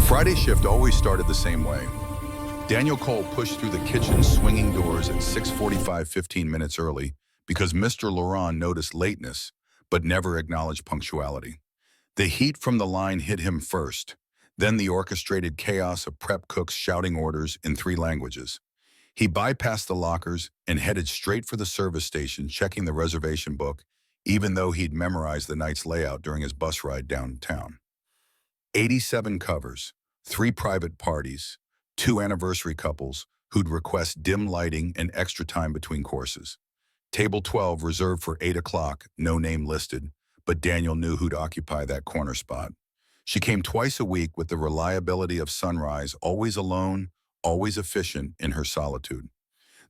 Friday shift always started the same way. Daniel Cole pushed through the kitchen swinging doors at 6:45, 15 minutes early because Mr. Laurent noticed lateness, but never acknowledged punctuality. The heat from the line hit him first, then the orchestrated chaos of prep cooks shouting orders in 3 languages. He bypassed the lockers and headed straight for the service station, checking the reservation book, even though he'd memorized the night's layout during his bus ride downtown. 87 covers, 3 private parties, 2 anniversary couples who'd request dim lighting and extra time between courses. Table 12 reserved for 8 o'clock, no name listed, but Daniel knew who'd occupy that corner spot. She came twice a week with the reliability of sunrise, always alone, always efficient in her solitude.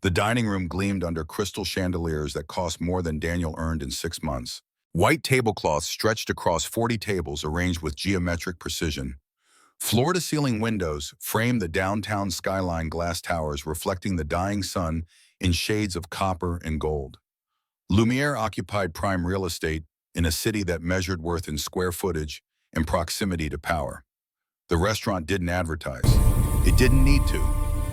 The dining room gleamed under crystal chandeliers that cost more than Daniel earned in 6 months. White tablecloths stretched across 40 tables arranged with geometric precision. Floor-to-ceiling windows framed the downtown skyline glass towers reflecting the dying sun in shades of copper and gold. Lumiere occupied prime real estate in a city that measured worth in square footage and proximity to power. The restaurant didn't advertise. It didn't need to.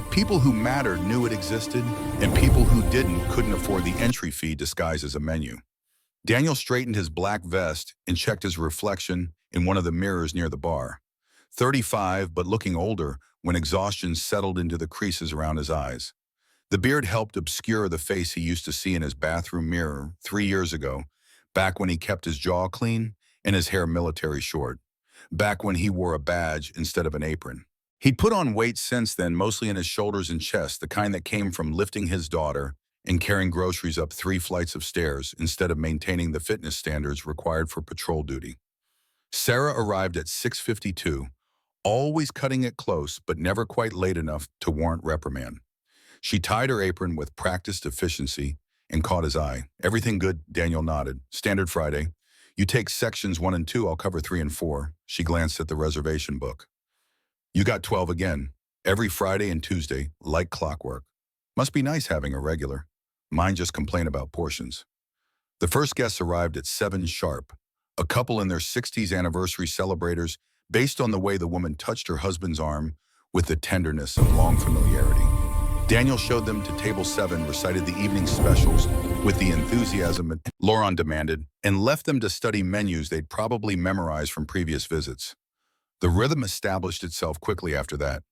People who mattered knew it existed, and people who didn't couldn't afford the entry fee disguised as a menu. Daniel straightened his black vest and checked his reflection in one of the mirrors near the bar. 35, but looking older when exhaustion settled into the creases around his eyes. The beard helped obscure the face he used to see in his bathroom mirror 3 years ago, back when he kept his jaw clean and his hair military short, back when he wore a badge instead of an apron. He'd put on weight since then, mostly in his shoulders and chest, the kind that came from lifting his daughter and carrying groceries up 3 flights of stairs instead of maintaining the fitness standards required for patrol duty. Sarah arrived at 6:52, always cutting it close, but never quite late enough to warrant reprimand. She tied her apron with practiced efficiency and caught his eye. "Everything good?" Daniel nodded. "Standard Friday. You take sections 1 and 2, I'll cover 3 and 4. She glanced at the reservation book. "You got 12 again. Every Friday and Tuesday, like clockwork. Must be nice having a regular. Mine just complain about portions." The first guests arrived at 7 sharp, a couple in their 60s anniversary celebrators based on the way the woman touched her husband's arm with the tenderness of long familiarity. Daniel showed them to table 7, recited the evening specials with the enthusiasm Laurent demanded, and left them to study menus they'd probably memorized from previous visits. The rhythm established itself quickly after that.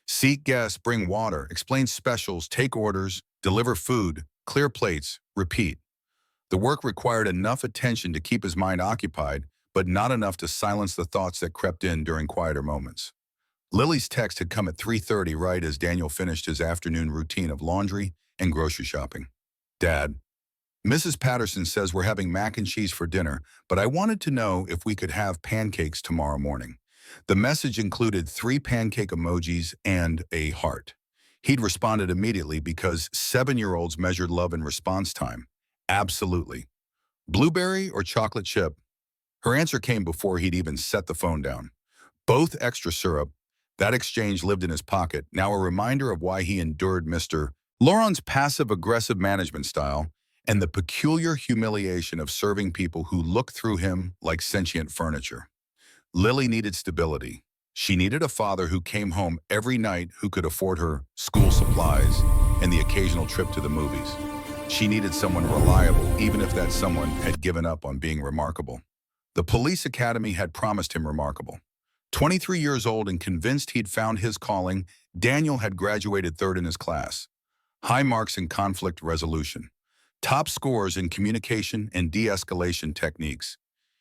Seat guests, bring water, explain specials, take orders, deliver food, clear plates, repeat. The work required enough attention to keep his mind occupied, but not enough to silence the thoughts that crept in during quieter moments. Lily's text had come at 3:30, right as Daniel finished his afternoon routine of laundry and grocery shopping. "Dad, Mrs. Patterson says we're having mac and cheese for dinner, but I wanted to know if we could have pancakes tomorrow morning." The message included 3 pancake emojis and a heart. He'd responded immediately because 7-year-olds measured love in response time. "Absolutely." "Blueberry or chocolate chip?" Her answer came before he'd even set the phone down. "Both extra syrup." That exchange lived in his pocket, now a reminder of why he endured Mr. Laurent's passive-aggressive management style and the peculiar humiliation of serving people who looked through him like sentient furniture. Lily needed stability. She needed a father who came home every night, who could afford her school supplies and the occasional trip to the movies. She needed someone reliable, even if that someone had given up on being remarkable. The police academy had promised him remarkable. 23 years old and convinced he'd found his calling, Daniel had graduated 3rd in his class. High marks in conflict resolution. Top scores in communication and de-escalation techniques.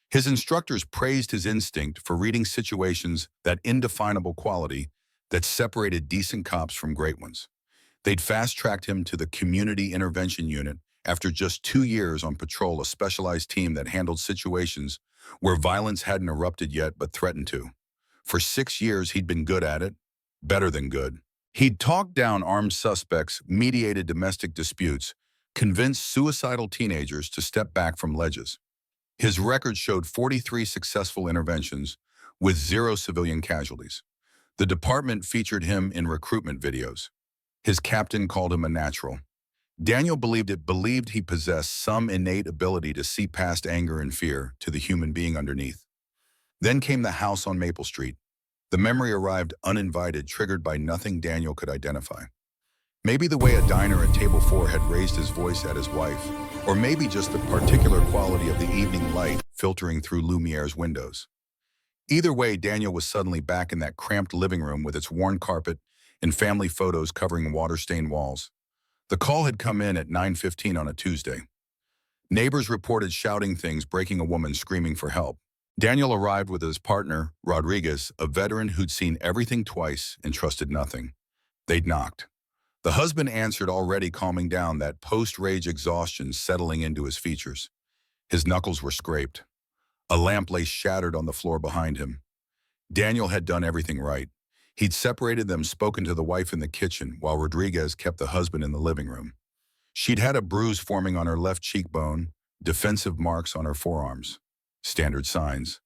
His instructors praised his instinct for reading situations, that indefinable quality that separated decent cops from great ones. They'd fast-tracked him to the Community Intervention Unit after just 2 years on patrol, a specialized team that handled situations where violence hadn't erupted yet but threatened to. For 6 years, he'd been good at it, better than good. He'd talked down armed suspects, mediated domestic disputes, convinced suicidal teenagers to step back from ledges. His record showed 43 successful interventions with 0 civilian casualties. The department featured him in recruitment videos. His captain called him a natural. Daniel believed he possessed some innate ability to see past anger and fear to the human being underneath. Then came the house on Maple Street. The memory arrived uninvited, triggered by nothing Daniel could identify. Maybe the way a diner at table 4 had raised his voice at his wife, or maybe just the particular quality of the evening light filtering through Lumiere's windows. Either way, Daniel was suddenly back in that cramped living room with its worn carpet and family photos covering water-stained walls. The call had come in at 9:15 on a Tuesday. Neighbors reported shouting things, breaking a woman screaming for help. Daniel arrived with his partner, Rodriguez, a veteran who'd seen everything twice and trusted nothing. They'd knocked. The husband answered, already calming down, that post-rage exhaustion settling into his features. His knuckles were scraped. A lamp lay shattered on the floor behind him. Daniel had done everything right. He'd separated them, spoken to the wife in the kitchen, while Rodriguez kept the husband in the living room. She'd had a bruise forming on her left cheekbone, defensive marks on her forearms. Standard signs.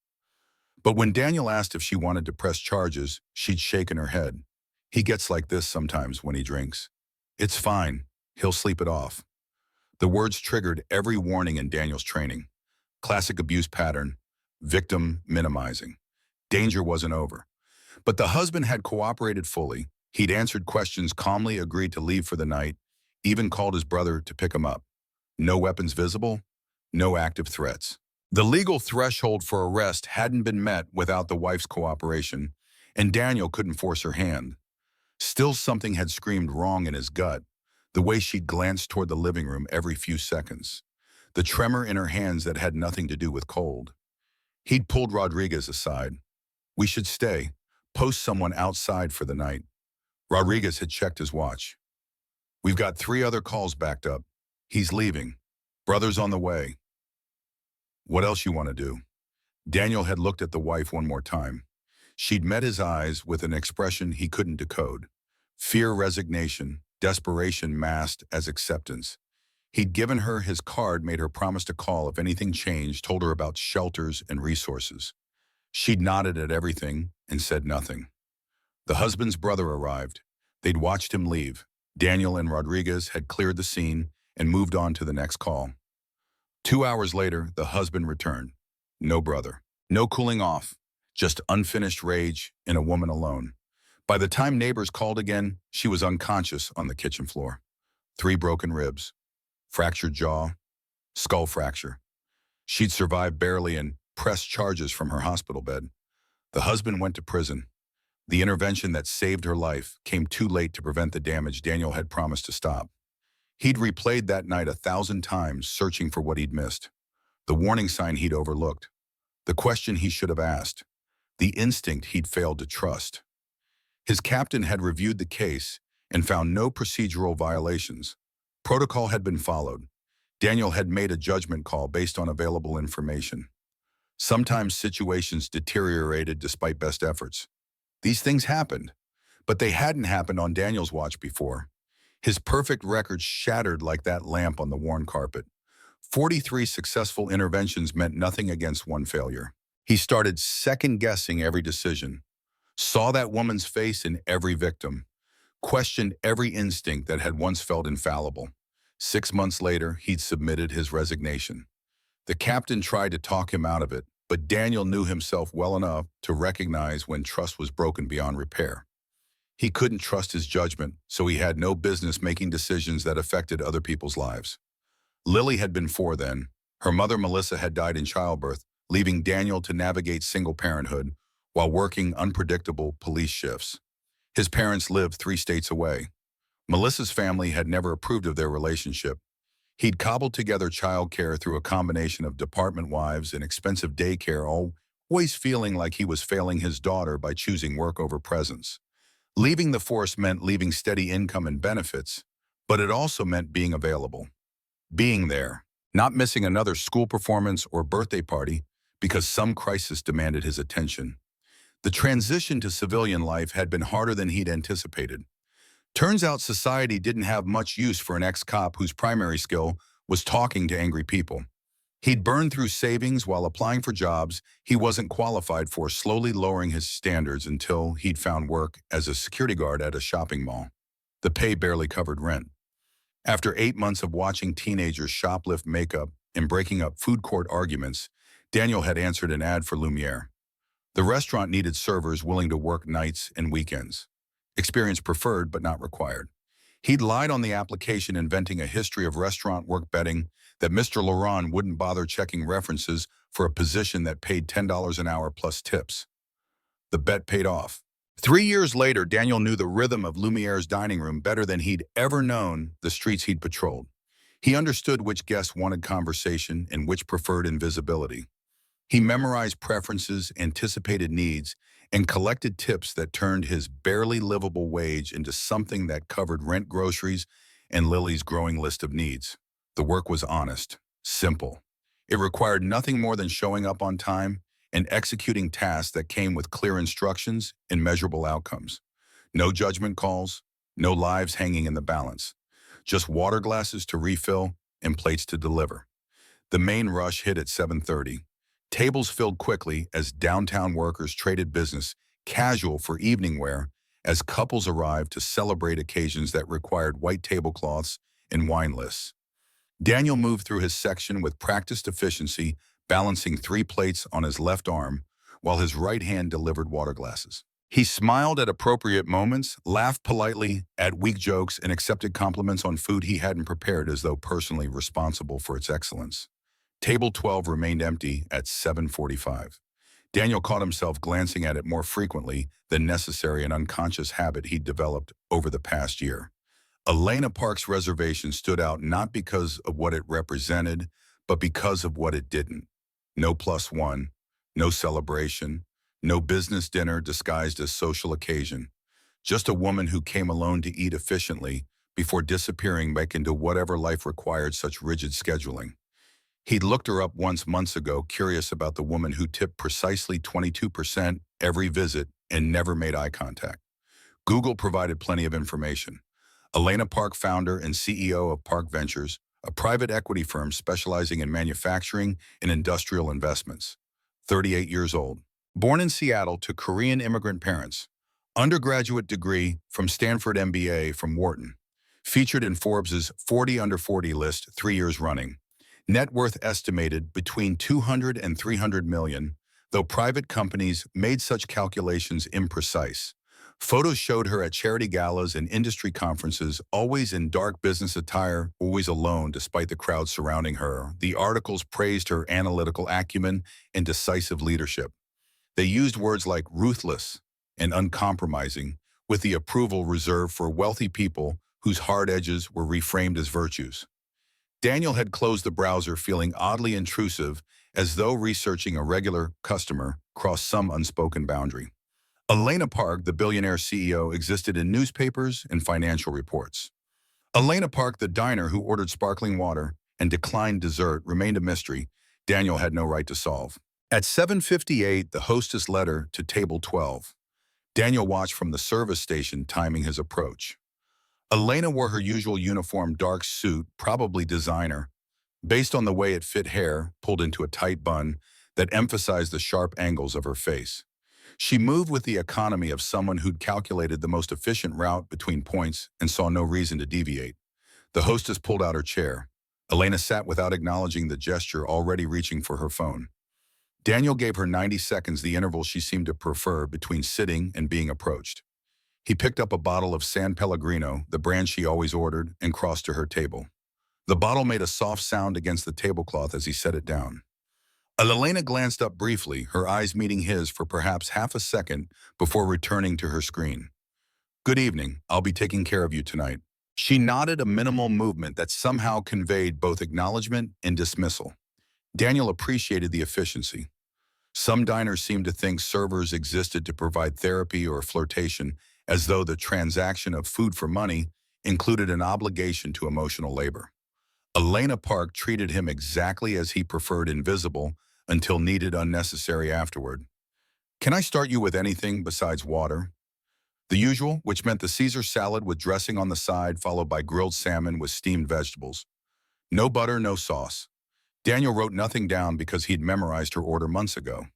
But when Daniel asked if she wanted to press charges, she'd shaken her head. He gets like this sometimes when he drinks. It's fine. He'll sleep it off. The words triggered every warning in Daniel's training. Classic abuse pattern, victim minimizing. Danger wasn't over. But the husband had cooperated fully. He'd answered questions calmly, agreed to leave for the night, even called his brother to pick him up. No weapons visible, no active threats. The legal threshold for arrest hadn't been met without the wife's cooperation, and Daniel couldn't force her hand. Still, something had screamed wrong in his gut, the way she'd glanced toward the living room every few seconds, the tremor in her hands that had nothing to do with cold. He'd pulled Rodriguez aside. We should stay, post someone outside for the night. Rodriguez had checked his watch. We've got 3 other calls backed up. He's leaving. Brother's on the way. What else you want to do? Daniel had looked at the wife one more time. She'd met his eyes with an expression he couldn't decode. Fear, resignation, desperation masked as acceptance. He'd given her his card, made her promise to call if anything changed, told her about shelters and resources. She'd nodded at everything and said nothing. The husband's brother arrived. They'd watched him leave. Daniel and Rodriguez had cleared the scene and moved on to the next call. 2 hours later, the husband returned. No brother. No cooling off. Just unfinished rage and a woman alone. By the time neighbors called again, she was unconscious on the kitchen floor. 3 broken ribs, fractured jaw, skull fracture. She'd survived barely and pressed charges from her hospital bed. The husband went to prison. The intervention that saved her life came too late to prevent the damage Daniel had promised to stop. He'd replayed that night 1,000 times, searching for what he'd missed. The warning sign he'd overlooked. The question he should have asked. The instinct he'd failed to trust. His captain had reviewed the case and found no procedural violations. Protocol had been followed. Daniel had made a judgment call based on available information. Sometimes situations deteriorated despite best efforts. These things happened, but they hadn't happened on Daniel's watch before. His perfect record shattered like that lamp on the worn carpet. 43 successful interventions meant nothing against 1 failure. He started second-guessing every decision, saw that woman's face in every victim, questioned every instinct that had once felt infallible. 6 months later, he'd submitted his resignation. The captain tried to talk him out of it, but Daniel knew himself well enough to recognize when trust was broken beyond repair. He couldn't trust his judgment, so he had no business making decisions that affected other people's lives. Lily had been 4 then. Her mother, Melissa, had died in childbirth, leaving Daniel to navigate single parenthood while working unpredictable police shifts. His parents lived 3 states away. Melissa's family had never approved of their relationship. He'd cobbled together childcare through a combination of department wives and expensive daycare, always feeling like he was failing his daughter by choosing work over presence. Leaving the force meant leaving steady income and benefits, but it also meant being available. Being there, not missing another school performance or birthday party because some crisis demanded his attention. The transition to civilian life had been harder than he'd anticipated. Turns out society didn't have much use for an ex-cop whose primary skill was talking to angry people. He'd burned through savings while applying for jobs he wasn't qualified for, slowly lowering his standards until he'd found work as a security guard at a shopping mall. The pay barely covered rent. After 8 months of watching teenagers shoplift makeup and breaking up food court arguments, Daniel had answered an ad for Lumiere. The restaurant needed servers willing to work nights and weekends. Experience preferred but not required. He'd lied on the application, inventing a history of restaurant work, betting that Mr. Laurent wouldn't bother checking references for a position that paid $10 an hour plus tips. The bet paid off. 3 years later, Daniel knew the rhythm of Lumiere's dining room better than he'd ever known the streets he'd patrolled. He understood which guests wanted conversation and which preferred invisibility. He memorized preferences, anticipated needs, and collected tips that turned his barely livable wage into something that covered rent, groceries, and Lily's growing list of needs. The work was honest, simple. It required nothing more than showing up on time and executing tasks that came with clear instructions and measurable outcomes. No judgment calls, no lives hanging in the balance. Just water glasses to refill and plates to deliver. The main rush hit at 7:30. Tables filled quickly as downtown workers traded business casual for evening wear as couples arrived to celebrate occasions that required white tablecloths and wine lists. Daniel moved through his section with practiced efficiency, balancing 3 plates on his left arm while his right hand delivered water glasses. He smiled at appropriate moments, laughed politely at weak jokes, and accepted compliments on food he hadn't prepared as though personally responsible for its excellence. Table 12 remained empty at 7:45. Daniel caught himself glancing at it more frequently than necessary, an unconscious habit he'd developed over the past year. Elena Park's reservation stood out not because of what it represented, but because of what it didn't. No +1, no celebration, no business dinner disguised as social occasion. Just a woman who came alone to eat efficiently before disappearing back into whatever life required such rigid scheduling. He'd looked her up once months ago, curious about the woman who tipped precisely 22% every visit and never made eye contact. Google provided plenty of information. Elena Park, founder and CEO of Park Ventures, a private equity firm specializing in manufacturing and industrial investments. 38 years old. Born in Seattle to Korean immigrant parents. Undergraduate degree from Stanford, MBA from Wharton. Featured in Forbes' 40 Under 40 list 3 years running. Net worth estimated between 200 and 300 million, though private companies made such calculations imprecise. Photos showed her at charity galas and industry conferences, always in dark business attire, always alone despite the crowd surrounding her. The articles praised her analytical acumen and decisive leadership. They used words like ruthless and uncompromising, with the approval reserved for wealthy people whose hard edges were reframed as virtues. Daniel had closed the browser, feeling oddly intrusive, as though researching a regular customer crossed some unspoken boundary. Elena Park, the billionaire CEO, existed in newspapers and financial reports. Elena Park, the diner who ordered sparkling water and declined dessert, remained a mystery Daniel had no right to solve. At 7:58, the hostess led her to table 12. Daniel watched from the service station, timing his approach. Elena wore her usual uniform dark suit, probably designer, based on the way it fit hair pulled into a tight bun that emphasized the sharp angles of her face. She moved with the economy of someone who'd calculated the most efficient route between points and saw no reason to deviate. The hostess pulled out her chair. Elena sat without acknowledging the gesture, already reaching for her phone. Daniel gave her 90 seconds, the interval she seemed to prefer between sitting and being approached. He picked up a bottle of San Pellegrino, the brand she always ordered, and crossed to her table. The bottle made a soft sound against the tablecloth as he set it down. Elena glanced up briefly, her eyes meeting his for perhaps half a second before returning to her screen. "Good evening. I'll be taking care of you tonight." She nodded, a minimal movement that somehow conveyed both acknowledgement and dismissal. Daniel appreciated the efficiency. Some diners seemed to think servers existed to provide therapy or flirtation, as though the transaction of food for money included an obligation to emotional labor. Elena Park treated him exactly as he preferred, invisible until needed, unnecessary afterward. "Can I start you with anything besides water?" The usual, which meant the Caesar salad with dressing on the side, followed by grilled salmon with steamed vegetables. No butter, no sauce. Daniel wrote nothing down because he'd memorized her order months ago.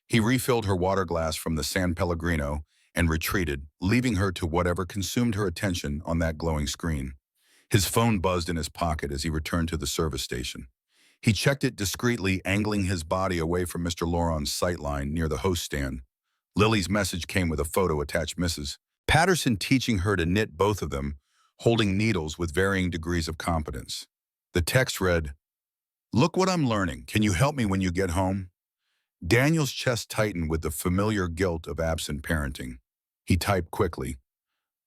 He refilled her water glass from the San Pellegrino and retreated, leaving her to whatever consumed her attention on that glowing screen. His phone buzzed in his pocket as he returned to the service station. He checked it discreetly, angling his body away from Mr. Laurent's sightline near the host stand. Lily's message came with a photo attached. Mrs. Patterson teaching her to knit, both of them holding needles with varying degrees of competence. The text read, "Look what I'm learning. Can you help me when you get home?" Daniel's chest tightened with the familiar guilt of absent parenting. He typed quickly,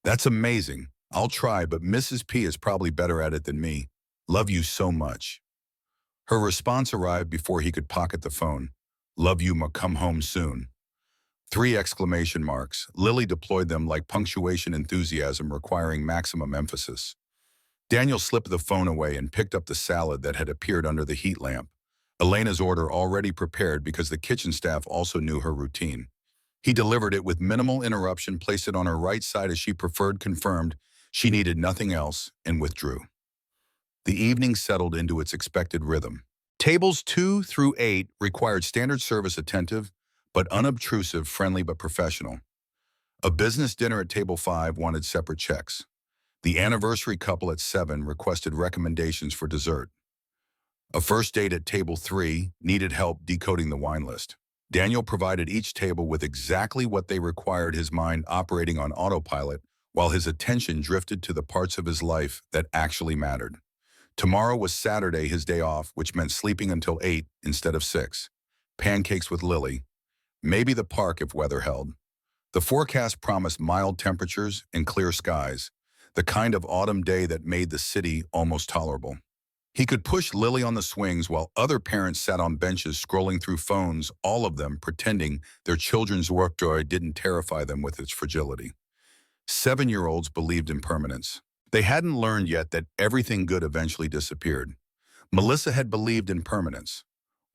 "That's amazing. I'll try, but Mrs. P is probably better at it than me. Love you so much." Her response arrived before he could pocket the phone. "Love you, ma, come home soon." 3 exclamation marks. Lily deployed them like punctuation enthusiasm requiring maximum emphasis. Daniel slipped the phone away and picked up the salad that had appeared under the heat lamp. Elena's order already prepared because the kitchen staff also knew her routine. He delivered it with minimal interruption, placed it on her right side as she preferred, confirmed she needed nothing else, and withdrew. The evening settled into its expected rhythm. Tables 2 through 8 required standard service, attentive but unobtrusive, friendly but professional. A business dinner at table 5 wanted separate checks. The anniversary couple at 7 requested recommendations for dessert. A first date at table 3 needed help decoding the wine list. Daniel provided each table with exactly what they required, his mind operating on autopilot while his attention drifted to the parts of his life that actually mattered. Tomorrow was Saturday, his day off, which meant sleeping until 8 instead of 6. Pancakes with Lily. Maybe the park if weather held. The forecast promised mild temperatures and clear skies, the kind of autumn day that made the city almost tolerable. He could push Lily on the swings while other parents sat on benches scrolling through phones, all of them pretending their children's work joy didn't terrify them with its fragility. 7-year-olds believed in permanence. They hadn't learned yet that everything good eventually disappeared. Melissa had believed in permanence,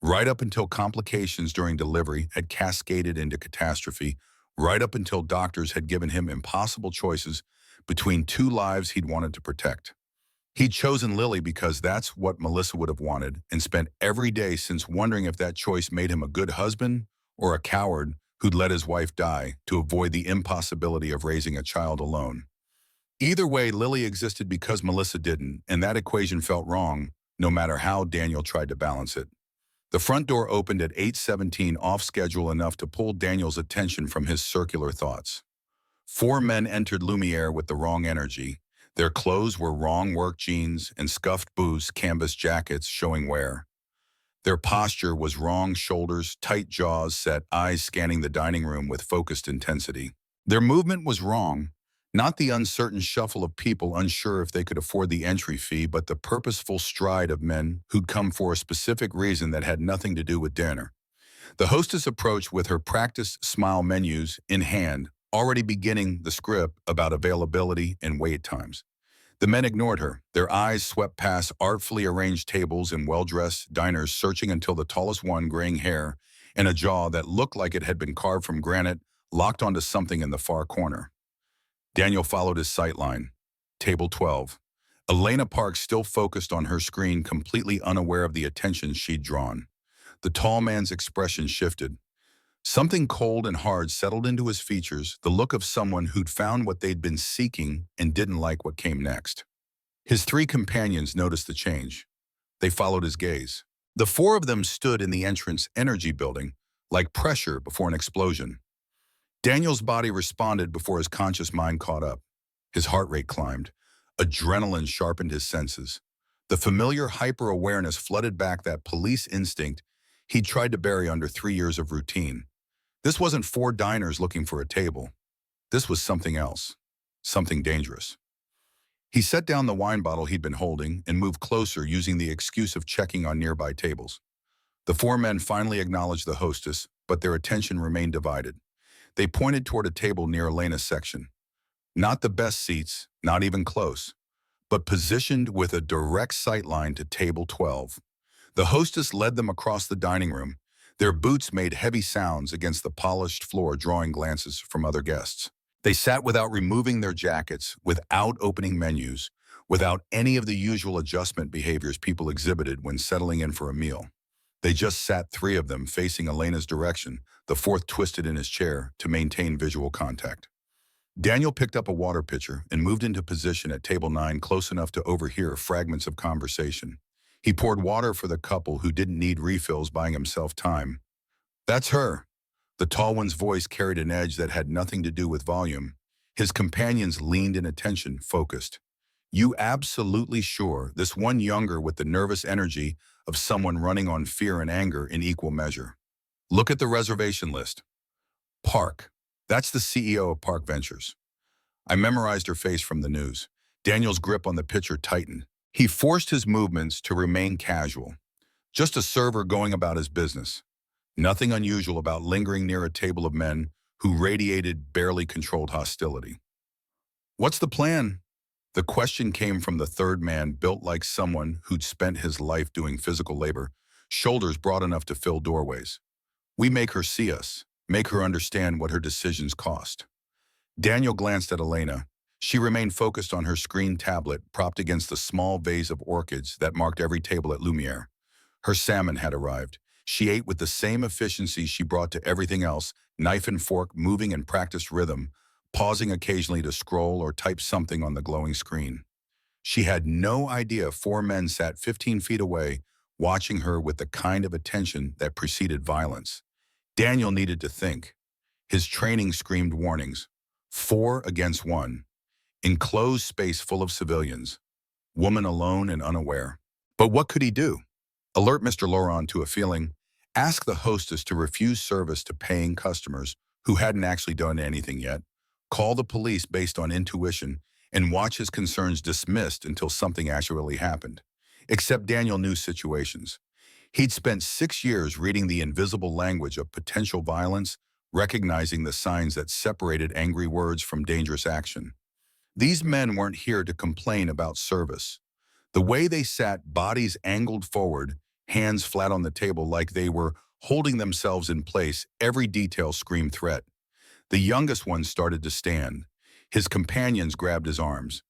right up until complications during delivery had cascaded into catastrophe, right up until doctors had given him impossible choices between 2 lives he'd wanted to protect. He'd chosen Lily because that's what Melissa would have wanted, and spent every day since wondering if that choice made him a good husband or a coward who'd let his wife die to avoid the impossibility of raising a child alone. Either way, Lily existed because Melissa didn't, and that equation felt wrong, no matter how Daniel tried to balance it. The front door opened at 8:17, off schedule enough to pull Daniel's attention from his circular thoughts. 4 men entered Lumiere with the wrong energy. Their clothes were wrong: work jeans and scuffed boots, canvas jackets showing wear. Their posture was wrong: shoulders, tight jaws set, eyes scanning the dining room with focused intensity. Their movement was wrong. Not the uncertain shuffle of people unsure if they could afford the entry fee, but the purposeful stride of men who'd come for a specific reason that had nothing to do with dinner. The hostess approached with her practiced smile, menus in hand, already beginning the script about availability and wait times. The men ignored her. Their eyes swept past artfully arranged tables and well-dressed diners, searching until the tallest one, graying hair and a jaw that looked like it had been carved from granite, locked onto something in the far corner. Daniel followed his sightline. Table 12. Elena Park still focused on her screen, completely unaware of the attention she'd drawn. The tall man's expression shifted. Something cold and hard settled into his features, the look of someone who'd found what they'd been seeking and didn't like what came next. His 3 companions noticed the change. They followed his gaze. The 4 of them stood in the entrance energy building, like pressure before an explosion. Daniel's body responded before his conscious mind caught up. His heart rate climbed. Adrenaline sharpened his senses. The familiar hyper-awareness flooded back, that police instinct he'd tried to bury under 3 years of routine. This wasn't 4 diners looking for a table. This was something else, something dangerous. He set down the wine bottle he'd been holding and moved closer, using the excuse of checking on nearby tables. The 4 men finally acknowledged the hostess, but their attention remained divided. They pointed toward a table near Elena's section. Not the best seats, not even close, but positioned with a direct sightline to table 12. The hostess led them across the dining room. Their boots made heavy sounds against the polished floor, drawing glances from other guests. They sat without removing their jackets, without opening menus, without any of the usual adjustment behaviors people exhibited when settling in for a meal. They just sat, 3 of them facing Elena's direction, the 4th twisted in his chair to maintain visual contact. Daniel picked up a water pitcher and moved into position at table 9, close enough to overhear fragments of conversation. He poured water for the couple who didn't need refills, buying himself time. That's her. The tall one's voice carried an edge that had nothing to do with volume. His companions leaned in attention, focused. You absolutely sure? This one younger with the nervous energy of someone running on fear and anger in equal measure. Look at the reservation list. Park. That's the CEO of Park Ventures. I memorized her face from the news. Daniel's grip on the pitcher tightened. He forced his movements to remain casual. Just a server going about his business. Nothing unusual about lingering near a table of men who radiated barely controlled hostility. What's the plan? The question came from the third man, built like someone who'd spent his life doing physical labor, shoulders broad enough to fill doorways. We make her see us, make her understand what her decisions cost. Daniel glanced at Elena. She remained focused on her screen tablet, propped against the small vase of orchids that marked every table at Lumiere. Her salmon had arrived. She ate with the same efficiency she brought to everything else, knife and fork moving in practiced rhythm, pausing occasionally to scroll or type something on the glowing screen. She had no idea four men sat 15 feet away, watching her with the kind of attention that preceded violence. Daniel needed to think. His training screamed warnings. 4 against 1. Enclosed space full of civilians. Woman alone and unaware. But what could he do? Alert Mr. Laurent to a feeling. Ask the hostess to refuse service to paying customers who hadn't actually done anything yet. Call the police based on intuition and watch his concerns dismissed until something actually happened. Except Daniel knew situations. He'd spent 6 years reading the invisible language of potential violence, recognizing the signs that separated angry words from dangerous action. These men weren't here to complain about service. The way they sat, bodies angled forward, hands flat on the table like they were holding themselves in place, every detail screamed threat. The youngest one started to stand. His companions grabbed his arms.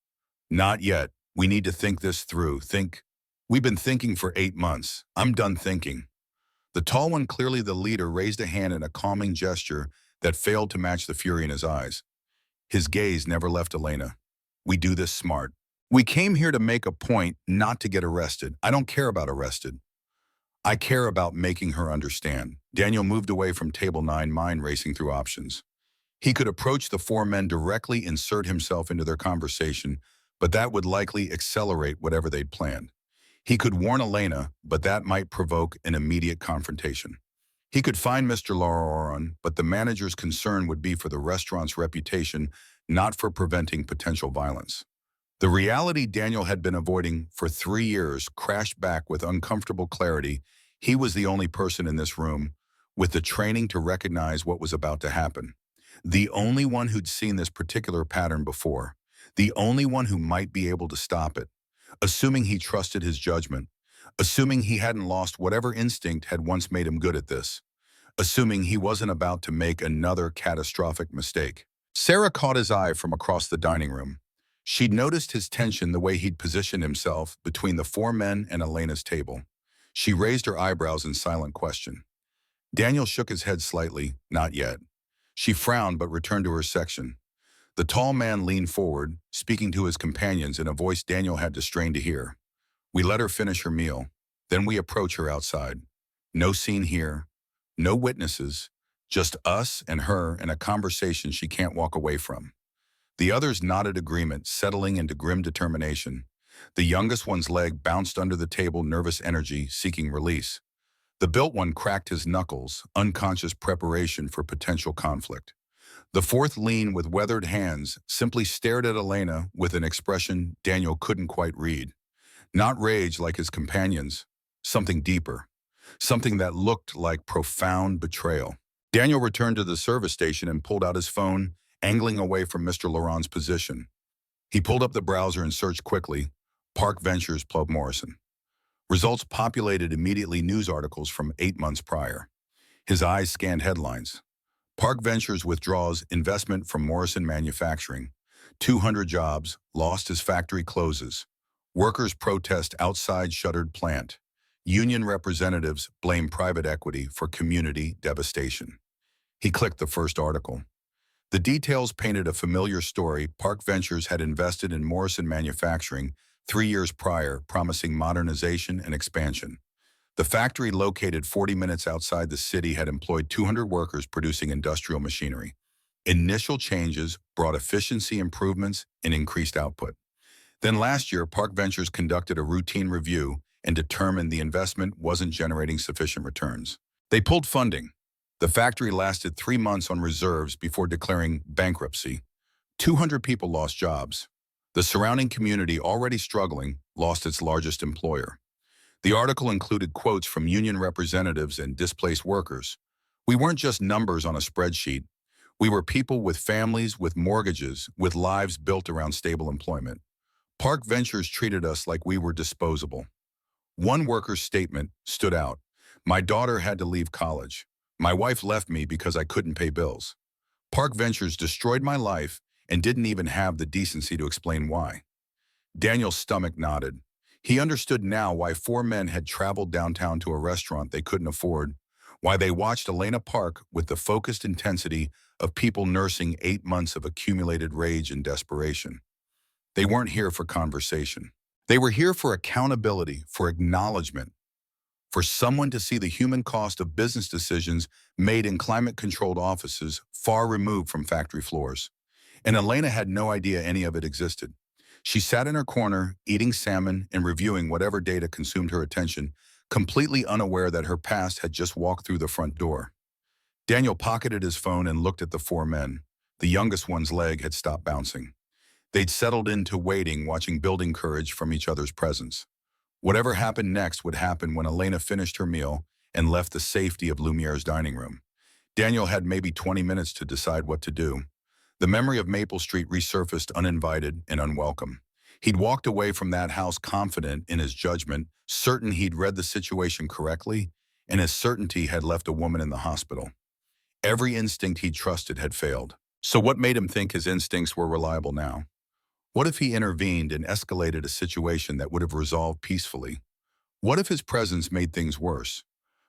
Not yet. We need to think this through. Think. We've been thinking for 8 months. I'm done thinking. The tall one, clearly the leader, raised a hand in a calming gesture that failed to match the fury in his eyes. His gaze never left Elena. We do this smart. We came here to make a point, not to get arrested. I don't care about arrested. I care about making her understand. Daniel moved away from table 9, mind racing through options. He could approach the 4 men directly, insert himself into their conversation, but that would likely accelerate whatever they'd planned. He could warn Elena, but that might provoke an immediate confrontation. He could find Mr. Laurent, but the manager's concern would be for the restaurant's reputation, not for preventing potential violence. The reality Daniel had been avoiding for 3 years crashed back with uncomfortable clarity. He was the only person in this room with the training to recognize what was about to happen. The only one who'd seen this particular pattern before. The only one who might be able to stop it. Assuming he trusted his judgment. Assuming he hadn't lost whatever instinct had once made him good at this. Assuming he wasn't about to make another catastrophic mistake. Sarah caught his eye from across the dining room. She'd noticed his tension, the way he'd positioned himself between the 4 men and Elena's table. She raised her eyebrows in silent question. Daniel shook his head slightly, not yet. She frowned but returned to her section. The tall man leaned forward, speaking to his companions in a voice Daniel had to strain to hear. We let her finish her meal. Then we approach her outside. No scene here. No witnesses. Just us and her in a conversation she can't walk away from. The others nodded agreement, settling into grim determination. The youngest one's leg bounced under the table, nervous energy, seeking release. The built one cracked his knuckles, unconscious preparation for potential conflict. The fourth lean with weathered hands simply stared at Elena with an expression Daniel couldn't quite read. Not rage like his companions, something deeper. Something that looked like profound betrayal. Daniel returned to the service station and pulled out his phone, angling away from Mr. Laurent's position. He pulled up the browser and searched quickly, Park Ventures Plug Morrison. Results populated immediately, news articles from 8 months prior. His eyes scanned headlines. Park Ventures withdraws investment from Morrison Manufacturing. 200 jobs, lost as factory closes. Workers protest outside shuttered plant. Union representatives blame private equity for community devastation. He clicked the first article. The details painted a familiar story. Park Ventures had invested in Morrison Manufacturing, 3 years prior, promising modernization and expansion. The factory, located 40 minutes outside the city, had employed 200 workers producing industrial machinery. Initial changes brought efficiency improvements and increased output. Then last year, Park Ventures conducted a routine review and determined the investment wasn't generating sufficient returns. They pulled funding. The factory lasted 3 months on reserves before declaring bankruptcy. 200 people lost jobs. The surrounding community, already struggling, lost its largest employer. The article included quotes from union representatives and displaced workers. "We weren't just numbers on a spreadsheet. We were people with families, with mortgages, with lives built around stable employment. Park Ventures treated us like we were disposable." One worker's statement stood out. "My daughter had to leave college. My wife left me because I couldn't pay bills. Park Ventures destroyed my life and didn't even have the decency to explain why." Daniel's stomach knotted. He understood now why four men had traveled downtown to a restaurant they couldn't afford, why they watched Elena Park with the focused intensity of people nursing 8 months of accumulated rage and desperation. They weren't here for conversation. They were here for accountability, for acknowledgement, for someone to see the human cost of business decisions made in climate-controlled offices far removed from factory floors. And Elena had no idea any of it existed. She sat in her corner, eating salmon and reviewing whatever data consumed her attention, completely unaware that her past had just walked through the front door. Daniel pocketed his phone and looked at the four men. The youngest one's leg had stopped bouncing. They'd settled into waiting, watching, building courage from each other's presence. Whatever happened next would happen when Elena finished her meal and left the safety of Lumiere's dining room. Daniel had maybe 20 minutes to decide what to do. The memory of Maple Street resurfaced uninvited and unwelcome. He'd walked away from that house confident in his judgment, certain he'd read the situation correctly, and his certainty had left a woman in the hospital. Every instinct he'd trusted had failed. So what made him think his instincts were reliable now? What if he intervened and escalated a situation that would have resolved peacefully? What if his presence made things worse?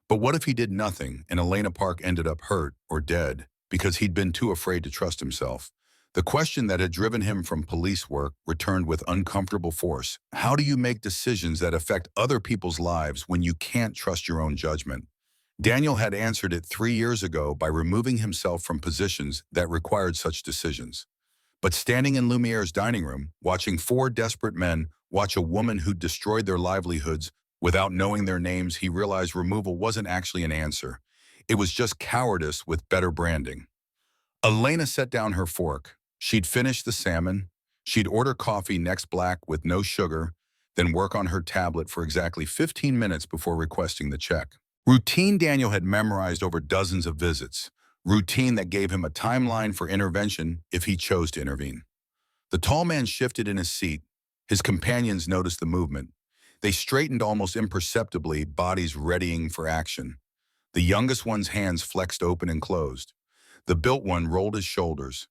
But what if he did nothing and Elena Park ended up hurt or dead because he'd been too afraid to trust himself? The question that had driven him from police work returned with uncomfortable force. How do you make decisions that affect other people's lives when you can't trust your own judgment? Daniel had answered it 3 years ago by removing himself from positions that required such decisions. But standing in Lumiere's dining room, watching four desperate men watch a woman who'd destroyed their livelihoods without knowing their names, he realized removal wasn't actually an answer. It was just cowardice with better branding. Elena set down her fork. She'd finish the salmon. She'd order coffee next black with no sugar, then work on her tablet for exactly 15 minutes before requesting the check. Routine Daniel had memorized over dozens of visits. Routine that gave him a timeline for intervention if he chose to intervene. The tall man shifted in his seat. His companions noticed the movement. They straightened almost imperceptibly, bodies readying for action. The youngest one's hands flexed open and closed. The built one rolled his shoulders.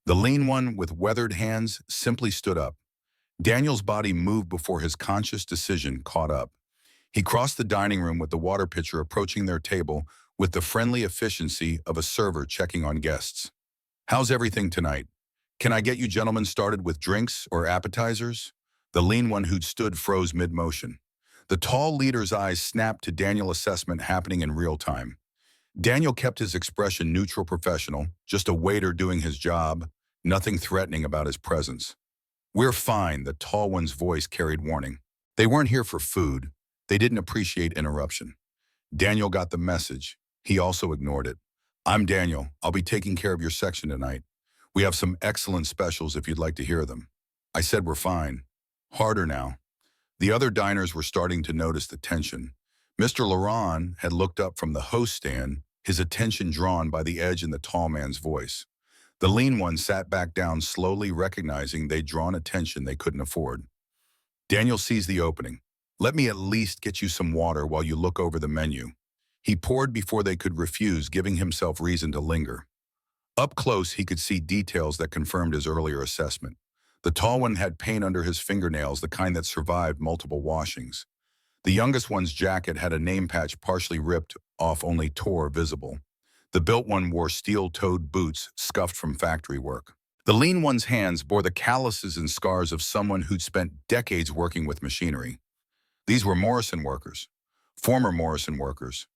The lean one, with weathered hands, simply stood up. Daniel's body moved before his conscious decision caught up. He crossed the dining room with the water pitcher, approaching their table with the friendly efficiency of a server checking on guests. "How's everything tonight? Can I get you gentlemen started with drinks or appetizers?" The lean one who'd stood froze mid-motion. The tall leader's eyes snapped to Daniel's assessment happening in real time. Daniel kept his expression neutral, professional, just a waiter doing his job, nothing threatening about his presence. "We're fine," the tall one's voice carried warning. They weren't here for food. They didn't appreciate interruption. Daniel got the message. He also ignored it. "I'm Daniel. I'll be taking care of your section tonight. We have some excellent specials if you'd like to hear them." I said we're fine. Harder now. The other diners were starting to notice the tension. Mr. Laurent had looked up from the host stand, his attention drawn by the edge in the tall man's voice. The lean one sat back down, slowly recognizing they'd drawn attention they couldn't afford. Daniel seized the opening. "Let me at least get you some water while you look over the menu." He poured before they could refuse, giving himself reason to linger. Up close, he could see details that confirmed his earlier assessment. The tall one had paint under his fingernails, the kind that survived multiple washings. The youngest one's jacket had a name patch partially ripped off, only tore visible. The built one wore steel-toed boots scuffed from factory work. The lean one's hands bore the calluses and scars of someone who'd spent decades working with machinery. These were Morrison workers, former Morrison workers,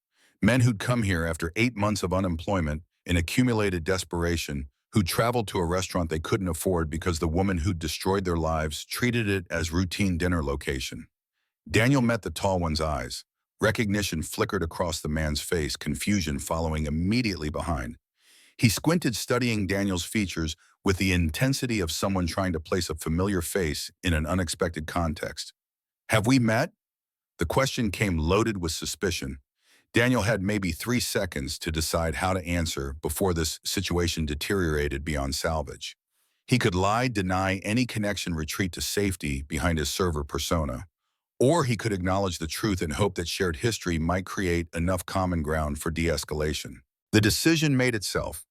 men who'd come here after 8 months of unemployment in accumulated desperation, who traveled to a restaurant they couldn't afford because the woman who'd destroyed their lives treated it as routine dinner location. Daniel met the tall one's eyes. Recognition flickered across the man's face, confusion following immediately behind. He squinted, studying Daniel's features with the intensity of someone trying to place a familiar face in an unexpected context. "Have we met?" The question came loaded with suspicion. Daniel had maybe 3 seconds to decide how to answer before this situation deteriorated beyond salvage. He could lie, deny any connection, retreat to safety behind his server persona. Or he could acknowledge the truth and hope that shared history might create enough common ground for de-escalation. The decision made itself.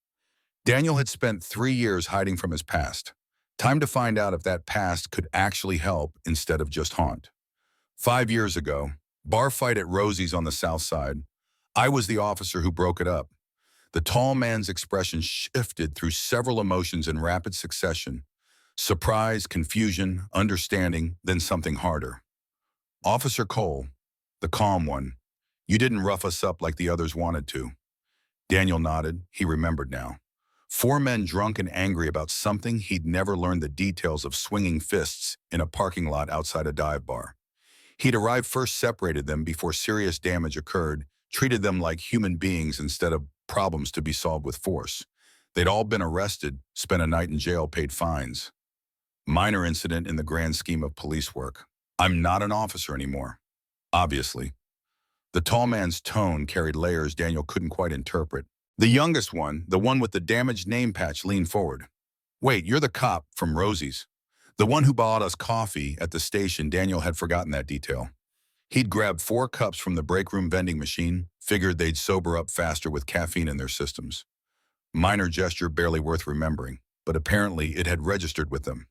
Daniel had spent 3 years hiding from his past. Time to find out if that past could actually help instead of just haunt. 5 years ago, bar fight at Rosie's on the south side. I was the officer who broke it up. The tall man's expression shifted through several emotions in rapid succession. Surprise, confusion, understanding, then something harder. "Officer Cole, the calm one, you didn't rough us up like the others wanted to." Daniel nodded. He remembered now. 4 men drunk and angry about something he'd never learned the details of, swinging fists in a parking lot outside a dive bar. He'd arrived first, separated them before serious damage occurred, treated them like human beings instead of problems to be solved with force. They'd all been arrested, spent a night in jail, paid fines. Minor incident in the grand scheme of police work. "I'm not an officer anymore." Obviously. The tall man's tone carried layers Daniel couldn't quite interpret. The youngest one, the one with the damaged name patch, leaned forward. "Wait, you're the cop from Rosie's. The one who bought us coffee at the station." Daniel had forgotten that detail. He'd grabbed 4 cups from the break room vending machine, figured they'd sober up faster with caffeine in their systems. Minor gesture barely worth remembering, but apparently it had registered with them.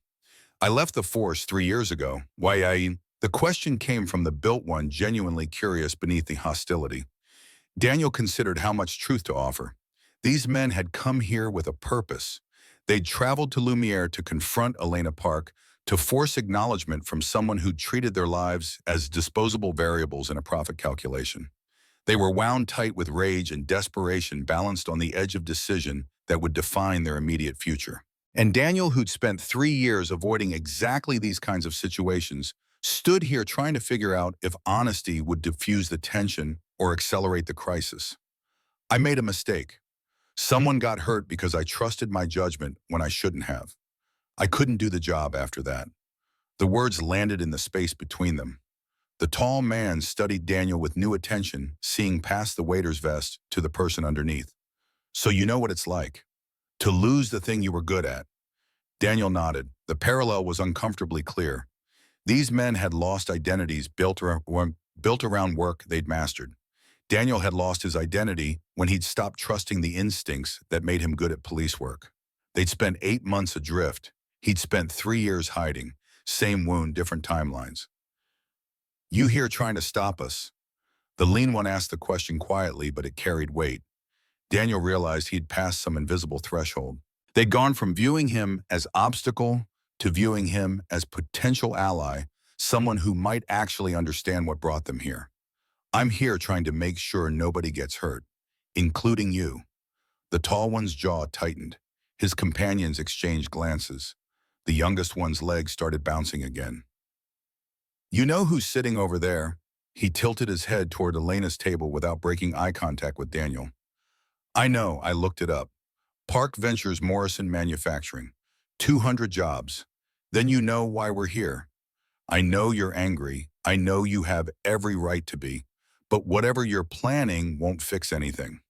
"I left the force 3 years ago. Why?" The question came from the built one, genuinely curious beneath the hostility. Daniel considered how much truth to offer. These men had come here with a purpose. They'd traveled to Lumiere to confront Elena Park, to force acknowledgement from someone who treated their lives as disposable variables in a profit calculation. They were wound tight with rage and desperation, balanced on the edge of decision that would define their immediate future. And Daniel, who'd spent 3 years avoiding exactly these kinds of situations, stood here trying to figure out if honesty would diffuse the tension or accelerate the crisis. "I made a mistake. Someone got hurt because I trusted my judgment when I shouldn't have. I couldn't do the job after that." The words landed in the space between them. The tall man studied Daniel with new attention, seeing past the waiter's vest to the person underneath. "So you know what it's like to lose the thing you were good at." Daniel nodded. The parallel was uncomfortably clear. These men had lost identities built around work they'd mastered. Daniel had lost his identity when he'd stopped trusting the instincts that made him good at police work. They'd spent 8 months adrift. He'd spent 3 years hiding. Same wound, different timelines. "You here trying to stop us?" The lean one asked the question quietly, but it carried weight. Daniel realized he'd passed some invisible threshold. They'd gone from viewing him as obstacle to viewing him as potential ally, someone who might actually understand what brought them here. "I'm here trying to make sure nobody gets hurt, including you." The tall one's jaw tightened. His companions exchanged glances. The youngest one's legs started bouncing again. "You know who's sitting over there?" He tilted his head toward Elena's table without breaking eye contact with Daniel. "I know, I looked it up. Park Ventures Morrison Manufacturing. 200 jobs. Then you know why we're here. I know you're angry. I know you have every right to be. But whatever you're planning won't fix anything."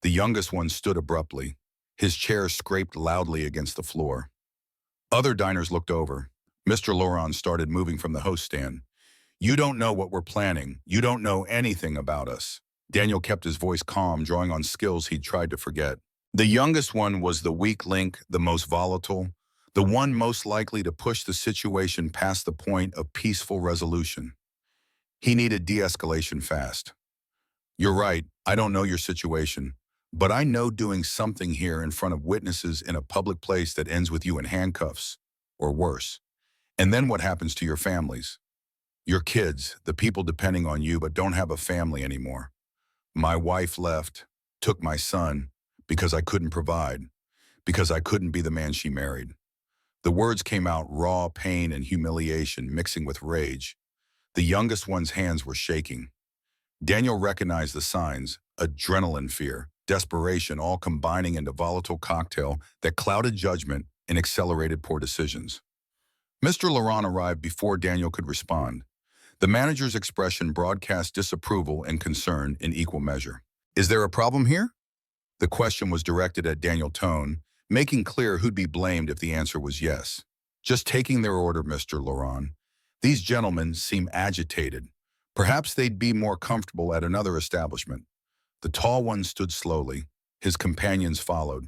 The youngest one stood abruptly. His chair scraped loudly against the floor. Other diners looked over. Mr. Laurent started moving from the host stand. "You don't know what we're planning. You don't know anything about us." Daniel kept his voice calm, drawing on skills he'd tried to forget. The youngest one was the weak link, the most volatile, the one most likely to push the situation past the point of peaceful resolution. He needed de-escalation fast. "You're right, I don't know your situation, But I know doing something here in front of witnesses in a public place that ends with you in handcuffs, or worse. And then what happens to your families? Your kids, the people depending on you but don't have a family anymore. My wife left, took my son, because I couldn't provide, because I couldn't be the man she married. The words came out raw pain and humiliation mixing with rage. The youngest one's hands were shaking. Daniel recognized the signs, adrenaline fear, desperation, all combining into volatile cocktail that clouded judgment and accelerated poor decisions. Mr. Laurent arrived before Daniel could respond. The manager's expression broadcast disapproval and concern in equal measure. Is there a problem here? The question was directed at Daniel Tone, making clear who'd be blamed if the answer was yes. Just taking their order, Mr. Laurent. These gentlemen seem agitated. Perhaps they'd be more comfortable at another establishment. The tall one stood slowly. His companions followed.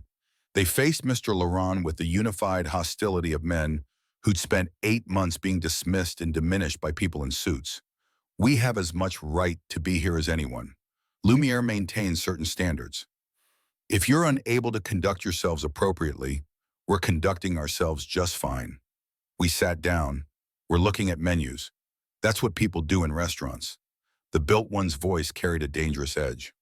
They faced Mr. Laurent with the unified hostility of men who'd spent 8 months being dismissed and diminished by people in suits. We have as much right to be here as anyone. Lumiere maintains certain standards. If you're unable to conduct yourselves appropriately, we're conducting ourselves just fine. We sat down. We're looking at menus. That's what people do in restaurants. The built one's voice carried a dangerous edge.